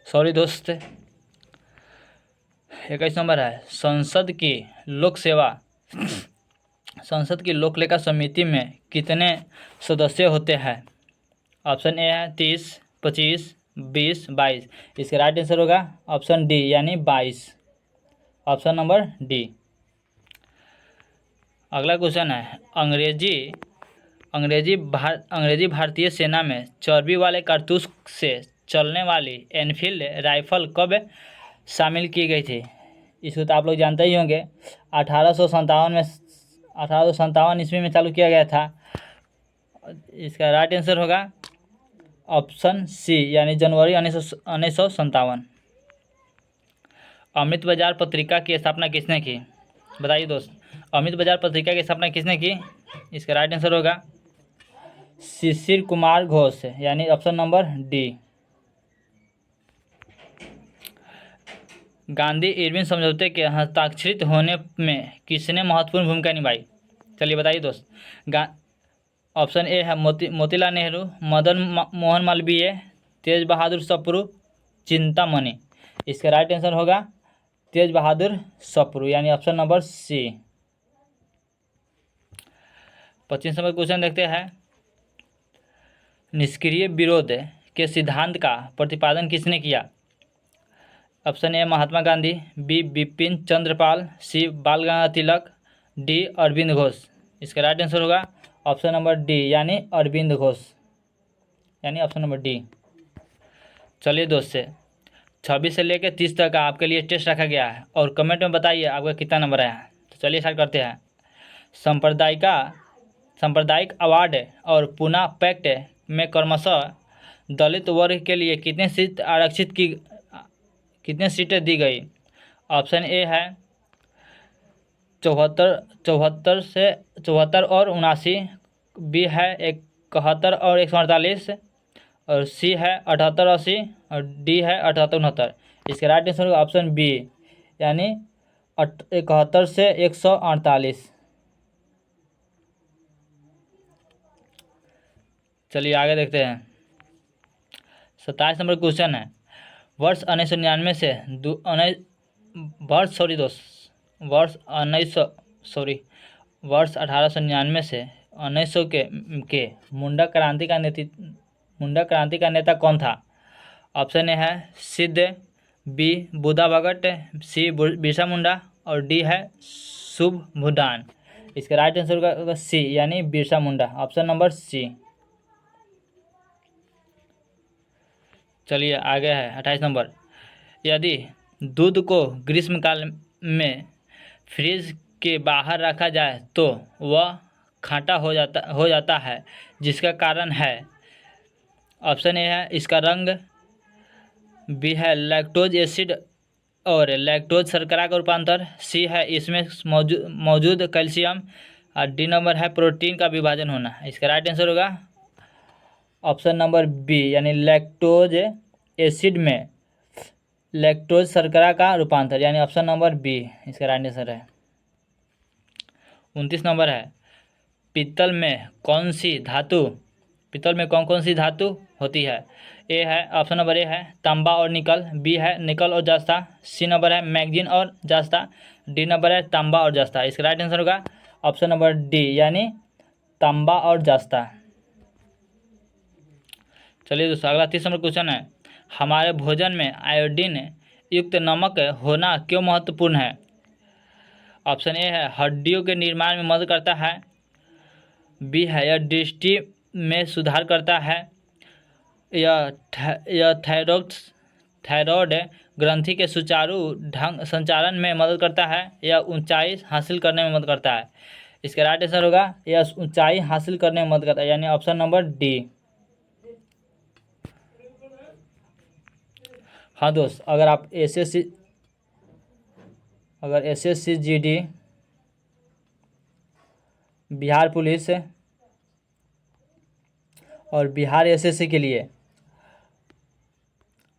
सॉरी दोस्त, 21 नंबर है, संसद की लोक लेखा समिति में कितने सदस्य होते हैं? ऑप्शन ए है 30, 25, 20, 22। इसका राइट आंसर होगा ऑप्शन डी, यानी 22, ऑप्शन नंबर डी। अगला क्वेश्चन है, अंग्रेजी भारतीय सेना में चर्बी वाले कारतूस से चलने वाली एनफील्ड राइफल कब शामिल की गई थी? इसको तो आप लोग जानते ही होंगे, 1857 ईस्वी में चालू किया गया था। इसका राइट आंसर होगा ऑप्शन सी, यानी जनवरी 1957। अमृत बाजार पत्रिका की स्थापना किसने की? बताइए दोस्त, अमित बाजार पत्रिका की स्थापना किसने की? इसका राइट आंसर होगा शिशिर कुमार घोष, यानी option number D. Gandhi Irwin समझौते के हस्ताक्षरित होने में किसने महत्वपूर्ण भूमिका निभाई? चलिए बताइए दोस्त। ऑप्शन ए है मोतीलाल नेहरू, मदन मोहन मालवीय, तेज बहादुर सप्रू, चिंतामणि। इसका राइट आंसर होगा तेज बहादुर सप्रू, यानी option number C. 25 number question देखते हैं। निष्क्रिय विरोध के सिद्धांत का प्रतिपादन किसने किया? Option A Mahatma Gandhi, B Bipin Chandrapal, C Bal Gangadhar Tilak, D Arvind Ghosh. इसका राइट आंसर होगा ऑप्शन नंबर डी, यानी अरविंद घोष, यानी ऑप्शन नंबर डी। चलिए दोस्त से 26 से लेकर 30 तक का आपके लिए टेस्ट रखा गया है और कमेंट में बताइए आपका कितना नंबर आया है। तो चलिए स्टार्ट करते हैं। सांप्रदायिक अवार्ड और पुनः पैक्ट में क्रमशः दलित वर्ग के लिए कितने सीटें दी गई? ऑप्शन ए है 74 और 79, बी है 71 और 148, और सी है 78 80, और डी है 78 69। इसका राइट आंसर होगा ऑप्शन बी, यानी 71 से 148। चलिए आगे देखते हैं। 27 नंबर क्वेश्चन है। वर्ष 1999 से वर्ष 1899 से 1900 के मुंडा क्रांति का नेता कौन था? ऑप्शन ए है सिद्ध, बी बुद्धा भगत, सी बिरसा मुंडा, और डी है शुभ भूटान। इसका राइट आंसर होगा सी, यानी Birsa Munda, option number C. चलिए आगे है 28 नंबर। यदि दूध को ग्रीष्मकाल में फ्रिज के बाहर रखा जाए तो वह खट्टा हो जाता है, जिसका कारण है? ऑप्शन ए है इसका रंग, बी है लैक्टोज एसिड और लैक्टोज शर्करा का रूपांतर, सी है इसमें मौजूद कैल्शियम, और डी नंबर है प्रोटीन का विभाजन होना। इसका राइट आंसर होगा ऑप्शन नंबर बी, यानी लैक्टोज एसिड में लैक्टोज शर्करा का रूपांतर, यानी ऑप्शन नंबर बी इसका राइट आंसर है। 29 नंबर है। पीतल में कौन कौन सी धातु होती है? ए है ऑप्शन नंबर ए है तांबा और निकल, बी है निकल और जस्ता, सी नंबर है मैग्नीज और जस्ता, डी नंबर है तांबा और जस्ता। इसका राइट आंसर होगा ऑप्शन नंबर डी, यानी तांबा और जस्ता। चलिए दोस्तों अगला 30 नंबर क्वेश्चन है। हमारे भोजन में आयोडीन युक्त नमक होना क्यों महत्वपूर्ण है? ऑप्शन ए है हड्डियों के निर्माण में मदद करता है, बी है यह दृष्टि में सुधार करता है, यह थायराइड ग्रंथि के सुचारू ढंग संचालन में मदद करता है, या ऊंचाई हासिल करने में मदद करता है। इसका राइट आंसर होगा यह ऊंचाई हासिल करने में मदद करता है, यानी ऑप्शन नंबर डी। हाँ दोस्त, अगर आप एसएससी जीडी, बिहार पुलिस और बिहार एसएससी के लिए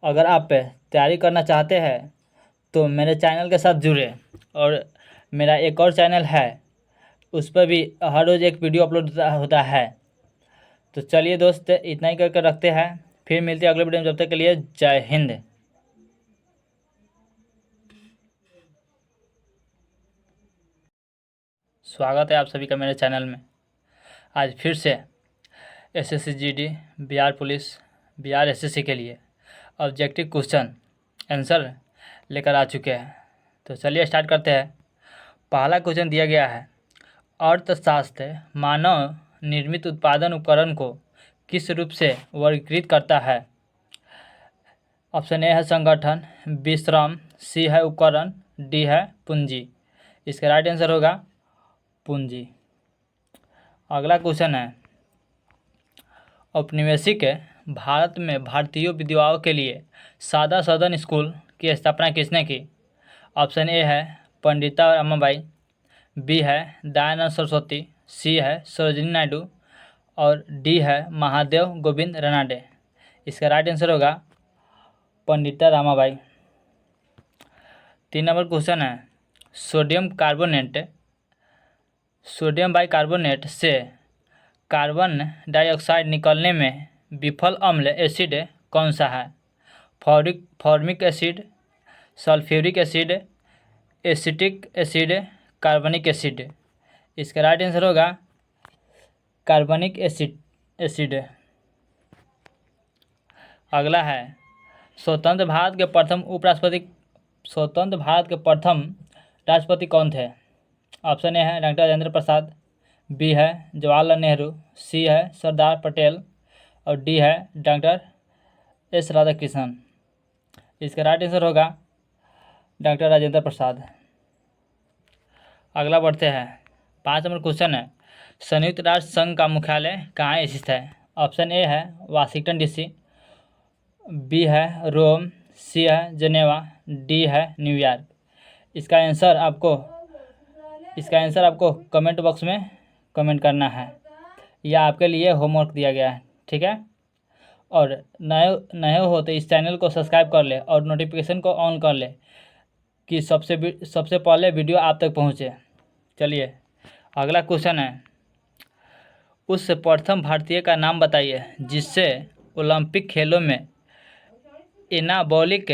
अगर आप तैयारी करना चाहते हैं तो मेरे चैनल के साथ जुड़े, और मेरा एक और चैनल है उस पर भी हर रोज़ एक वीडियो अपलोड होता है। तो चलिए दोस्त इतना ही करके रखते हैं, फिर मिलते हैं अगले वीडियो में। जब तक के लिए जय हिंद। स्वागत है आप सभी का मेरे चैनल में। आज फिर से SSC GD, Bihar police, Bihar SSC के लिए ऑब्जेक्टिव क्वेश्चन आंसर लेकर आ चुके हैं। तो चलिए स्टार्ट करते हैं। पहला क्वेश्चन दिया गया है, अर्थशास्त्र मानव निर्मित उत्पादन उपकरण को किस रूप से वर्गीकृत करता है? ऑप्शन ए है संगठन, बी श्रम, सी है उपकरण, डी है पूंजी। इसका राइट आंसर होगा पूंजी। अगला क्वेश्चन है, औपनिवेशिक भारत में भारतीय विधवाओं के लिए सादा सदन स्कूल की स्थापना किसने की? ऑप्शन ए है पंडिता रमाबाई, बी है दयानंद सरस्वती, सी है सरोजिनी नायडू और डी है महादेव गोविंद रानडे। इसका राइट आंसर होगा पंडिता रमाबाई। 3 नंबर क्वेश्चन है सोडियम बाइकार्बोनेट से कार्बन डाइऑक्साइड निकलने में विफल अम्ल एसिड कौन सा है? Formic acid, sulphuric acid, acetic acid, कार्बनिक एसिड। इसका राइट आंसर होगा कार्बनिक एसिड। अगला है स्वतंत्र भारत के प्रथम राष्ट्रपति कौन थे? ऑप्शन ए है डॉक्टर राजेंद्र प्रसाद, बी है जवाहरलाल नेहरू, सी है सरदार पटेल और डी है डॉक्टर एस राधाकृष्णन। इसका राइट आंसर होगा डॉक्टर राजेंद्र प्रसाद। अगला बढ़ते हैं 5 नंबर क्वेश्चन है संयुक्त राष्ट्र संघ का मुख्यालय कहाँ स्थित है? ऑप्शन ए है वाशिंगटन डीसी, बी है रोम, सी है जेनेवा, डी है न्यूयॉर्क। इसका आंसर आपको कमेंट बॉक्स में कमेंट करना है। यह आपके लिए होमवर्क दिया गया है, ठीक है। और नए हो तो इस चैनल को सब्सक्राइब कर ले और नोटिफिकेशन को ऑन कर ले कि सबसे पहले वीडियो आप तक पहुँचे। चलिए अगला क्वेश्चन है उस प्रथम भारतीय का नाम बताइए जिससे ओलंपिक खेलों में एनाबॉलिक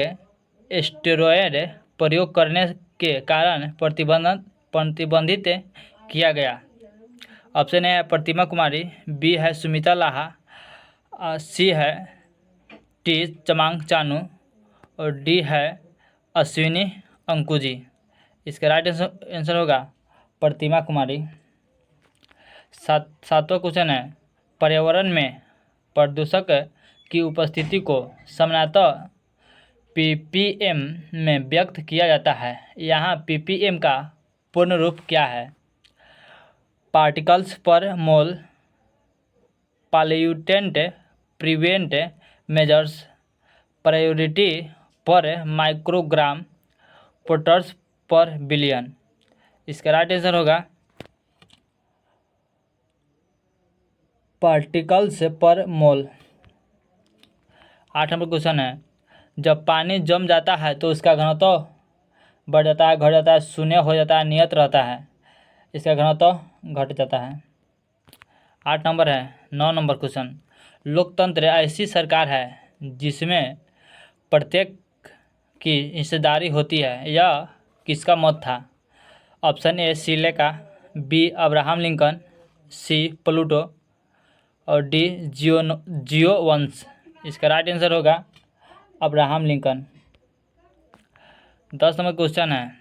स्टेरॉयड प्रयोग करने के कारण प्रतिबंधित किया गया। ऑप्शन ए है प्रतिमा कुमारी, बी है सुमिता लाहा, सी है टी चमांग चानू और डी है अश्विनी अंकुजी। इसका राइट आंसर होगा प्रतिमा कुमारी। 7वां क्वेश्चन है पर्यावरण में प्रदूषक की उपस्थिति को सामान्यतः ppm में व्यक्त किया जाता है। यहाँ ppm का पूर्ण रूप क्या है? पार्टिकल्स पर मोल, पॉल्यूटेंट प्रिवेंट मेजर्स, प्रायोरिटी पर माइक्रोग्राम, पोटर्स पर बिलियन। इसका राइट आंसर होगा पार्टिकल्स पर मोल। 8 नंबर क्वेश्चन है जब पानी जम जाता है तो उसका घनत्व बढ़ जाता है, घट जाता है, शून्य हो जाता है, नियत रहता है। इसका घनत्व घट जाता है। 8 नंबर है 9 नंबर क्वेश्चन लोकतंत्र ऐसी सरकार है जिसमें प्रत्येक की हिस्सेदारी होती है, यह किसका मत था? ऑप्शन ए सीले का, बी अब्राहम लिंकन, सी प्लूटो और डी जियो वंश। इसका राइट आंसर होगा अब्राहम लिंकन। 10 नंबर क्वेश्चन है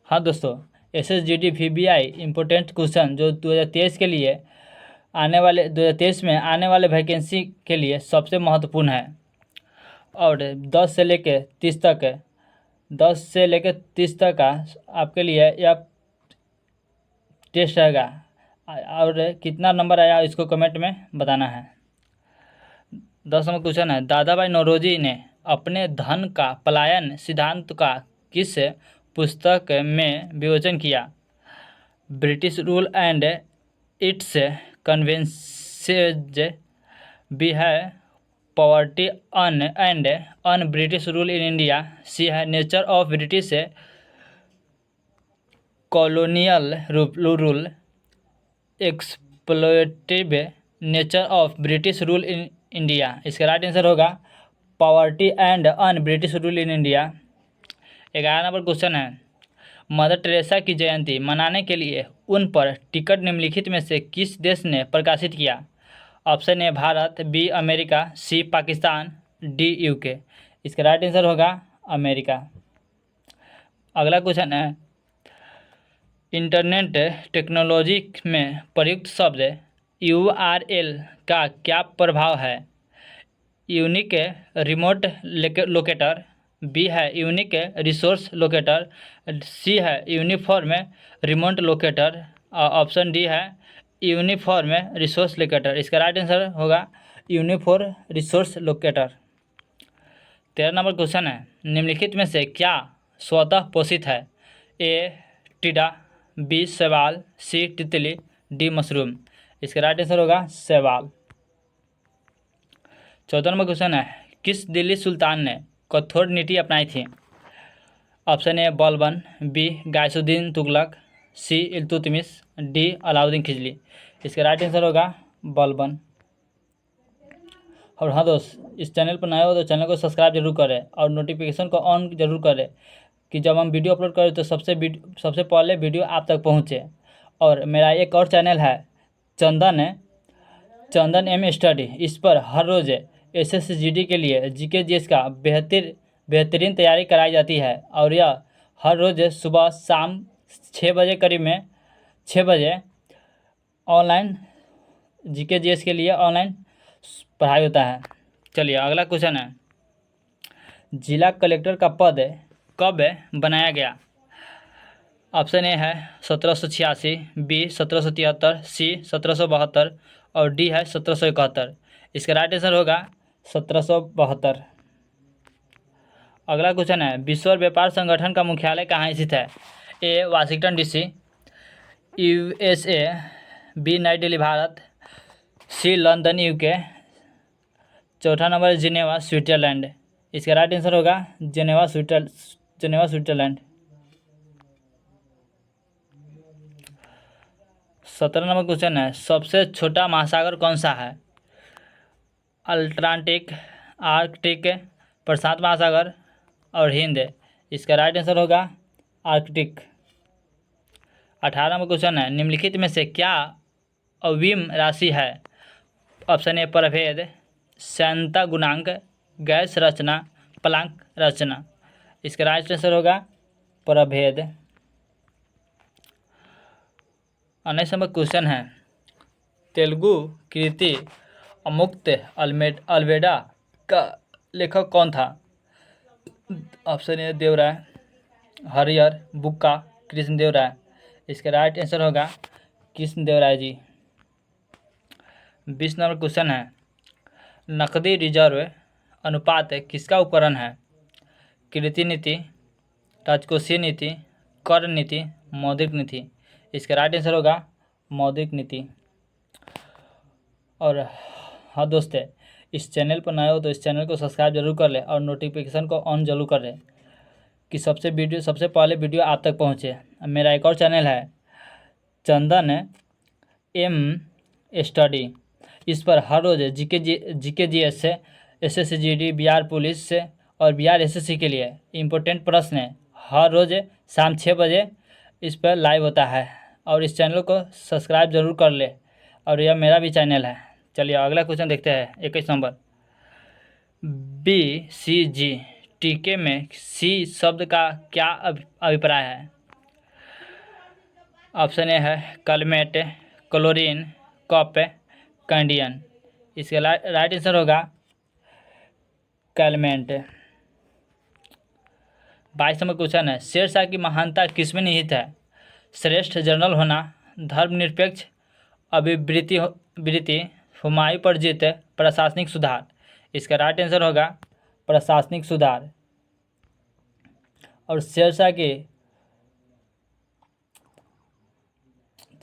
हाँ दोस्तों SSGD VBI इम्पोर्टेंट क्वेश्चन जो 2023 के लिए 2023 में आने वाले वैकेंसी के लिए सबसे महत्वपूर्ण है और 10 से लेकर 30 तक का आपके लिए यह टेस्ट रहेगा और कितना नंबर आया इसको कमेंट में बताना है। 10 नंबर क्वेश्चन है दादा भाई नौरोजी ने अपने धन का पलायन सिद्धांत का किस पुस्तक में विवेचन किया? British rule and its consequences, B है poverty and un British rule in India, C है nature of British colonial rule, exploitative nature of British rule in India. इसका राइट आंसर होगा poverty and un British rule in India. 11 number question है मदर टेरेसा की जयंती मनाने के लिए उन पर टिकट निम्नलिखित में से किस देश ने प्रकाशित किया? Option A Bharat, B America, C Pakistan, D UK। इसका राइट आंसर होगा अमेरिका। अगला क्वेश्चन है इंटरनेट टेक्नोलॉजी में प्रयुक्त शब्द URL का क्या प्रभाव है? यूनिक रिमोट लोकेटर, बी है यूनिक रिसोर्स लोकेटर, सी है यूनिफॉर्म रिमोट लोकेटर और ऑप्शन डी है यूनिफॉर्म रिसोर्स लोकेटर। इसका राइट आंसर होगा uniform resource locator. 13 number question है निम्नलिखित में से क्या स्वतः पोषित है? ए टीडा, बी शैवाल, सी तितली, डी मशरूम। इसका राइट आंसर होगा शैवाल। 14 नंबर क्वेश्चन है, किस दिल्ली सुल्तान ने कठोर नीति अपनाई थी? Option A Balban, B Ghiyasuddin Tughlaq, C Iltutmish, D Alauddin Khilji. इसका राइट आंसर होगा बलबन। और हाँ दोस्त, इस चैनल पर नए हो तो चैनल को सब्सक्राइब जरूर करें और नोटिफिकेशन को ऑन जरूर करें कि जब हम वीडियो अपलोड करें तो सबसे पहले वीडियो आप तक पहुँचे। और मेरा एक और चैनल है चंदन एम स्टडी, इस पर हर रोज़ SSGD के लिए GK GS का बेहतरीन तैयारी कराई जाती है। और यह हर रोज़ सुबह शाम 6 बजे करीब में 6 बजे ऑनलाइन GK GS के लिए ऑनलाइन पढ़ाई होता है। चलिए अगला क्वेश्चन है, जिला कलेक्टर का पद कब बनाया गया? ऑप्शन ए है 1786, बी 1773, सी 1772 और डी है 1771। इसका राइट आंसर होगा 1772। अगला क्वेश्चन है, विश्व व्यापार संगठन का मुख्यालय कहाँ स्थित है? ए वाशिंगटन DC USA, बी नई दिल्ली भारत, सी लंदन UK, चौथा नंबर जिनेवा स्विट्जरलैंड। इसका राइट आंसर होगा जिनेवा स्विट्जरलैंड। 17 नंबर क्वेश्चन है, सबसे छोटा महासागर कौन सा है? अल्टलांटिक, आर्कटिक, प्रशांत महासागर और हिंद। इसका राइट आंसर होगा आर्कटिक। 18 नंबर क्वेश्चन है, निम्नलिखित में से क्या अविम राशि है? ऑप्शन ए प्रभेद, श्यानता गुणांक, गैस रचना, प्लांक रचना। इसका राइट आंसर होगा प्रभेद। 19 नंबर क्वेश्चन है, तेलुगु कृति अमुक्त अल्वेडा का लेखक कौन था? ऑप्शन ए देवराय, हरिहर बुक्का, कृष्णदेवराय। इसका राइट आंसर होगा कृष्णदेवराय जी। 20 नंबर क्वेश्चन है, नकदी रिजर्व अनुपात किसका उपकरण है? कृषि नीति, राजकोषीय नीति, कर नीति, मौद्रिक नीति। इसका राइट आंसर होगा मौद्रिक नीति। और हाँ दोस्तों, इस चैनल पर नए हो तो इस चैनल को सब्सक्राइब जरूर कर लें और नोटिफिकेशन को ऑन जरूर कर लें कि सबसे पहले वीडियो आप तक पहुँचे। मेरा एक और चैनल है चंदन एम स्टडी, इस पर हर रोज़ GK GS से SSGD, बिहार पुलिस से और बिहार SSC के लिए इम्पोर्टेंट प्रश्न हर रोज़ शाम 6 बजे इस पर लाइव होता है। और इस चैनल को सब्सक्राइब जरूर कर ले। और यह मेरा भी चैनल है। चलिए अगला क्वेश्चन देखते हैं। 21 नंबर, BCG टीके में सी शब्द का क्या अभिप्राय है? ऑप्शन ए है कलमेट, क्लोरीन, कप, कैंडियन। इसका राइट आंसर होगा कैलमेंट। 22 नंबर क्वेश्चन है, शेरशाह की महानता किसमें निहित है? श्रेष्ठ जनरल होना, धर्मनिरपेक्ष अभिवृत्ति, हुमायूं पर जीत, प्रशासनिक सुधार। इसका राइट आंसर होगा प्रशासनिक सुधार। और शेरशाह के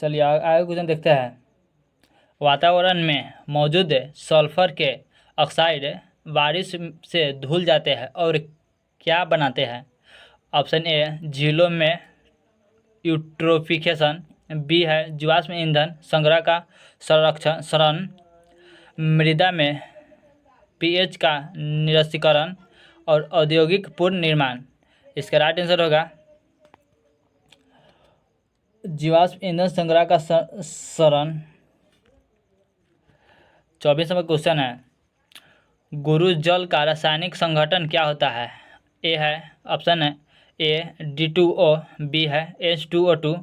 चलिए आगे क्वेश्चन देखते हैं। वातावरण में मौजूद सल्फर के ऑक्साइड बारिश से धुल जाते हैं और क्या बनाते हैं? ऑप्शन ए झीलों में यूट्रोफिकेशन, बी है जीवाश्म ईंधन संग्रह का संरक्षण, मृदा में pH का निरस्तीकरण और औद्योगिक पुनर्निर्माण। इसका राइट आंसर होगा जीवाश्म ईंधन संग्रह का शरण। 24 नंबर क्वेश्चन है, गुरु जल का रासायनिक संगठन क्या होता है? ए है ऑप्शन है ए D2O, बी है H2O2,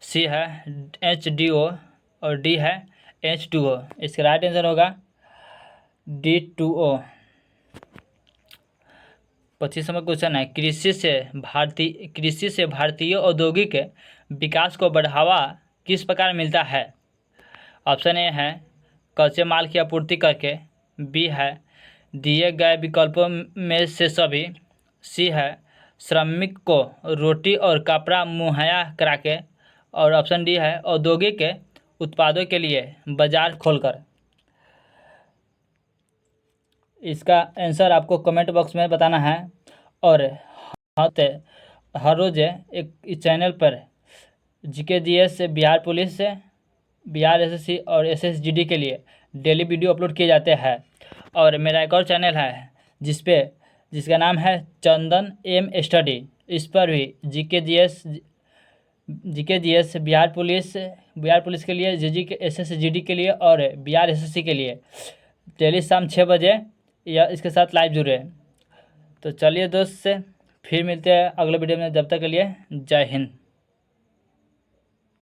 सी है HDO और डी है H2O। इसका राइट आंसर होगा D2O। 25 नंबर क्वेश्चन है, कृषि से भारतीय औद्योगिक विकास को बढ़ावा किस प्रकार मिलता है? ऑप्शन ए है कच्चे माल की आपूर्ति करके, बी है दिए गए विकल्पों में से सभी, सी है श्रमिक को रोटी और कपड़ा मुहैया करा के और ऑप्शन डी है औद्योगिक उत्पादों के लिए बाजार खोलकर। इसका आंसर आपको कमेंट बॉक्स में बताना है। और हर रोज़ एक इस चैनल पर जीके जीएस बिहार पुलिस से बिहार एसएससी और एसएसजीडी के लिए डेली वीडियो अपलोड किए जाते हैं। और मेरा एक और चैनल है जिसका नाम है चंदन एम स्टडी। इस पर भी जीके जीएस बिहार पुलिस के लिए, जीजी के एसएसजीडी के लिए और बिहार एसएससी के लिए डेली शाम 6 बजे या इसके साथ लाइव जुड़े। तो चलिए दोस्त से फिर मिलते हैं अगले वीडियो में, जब तक के लिए जय हिंद।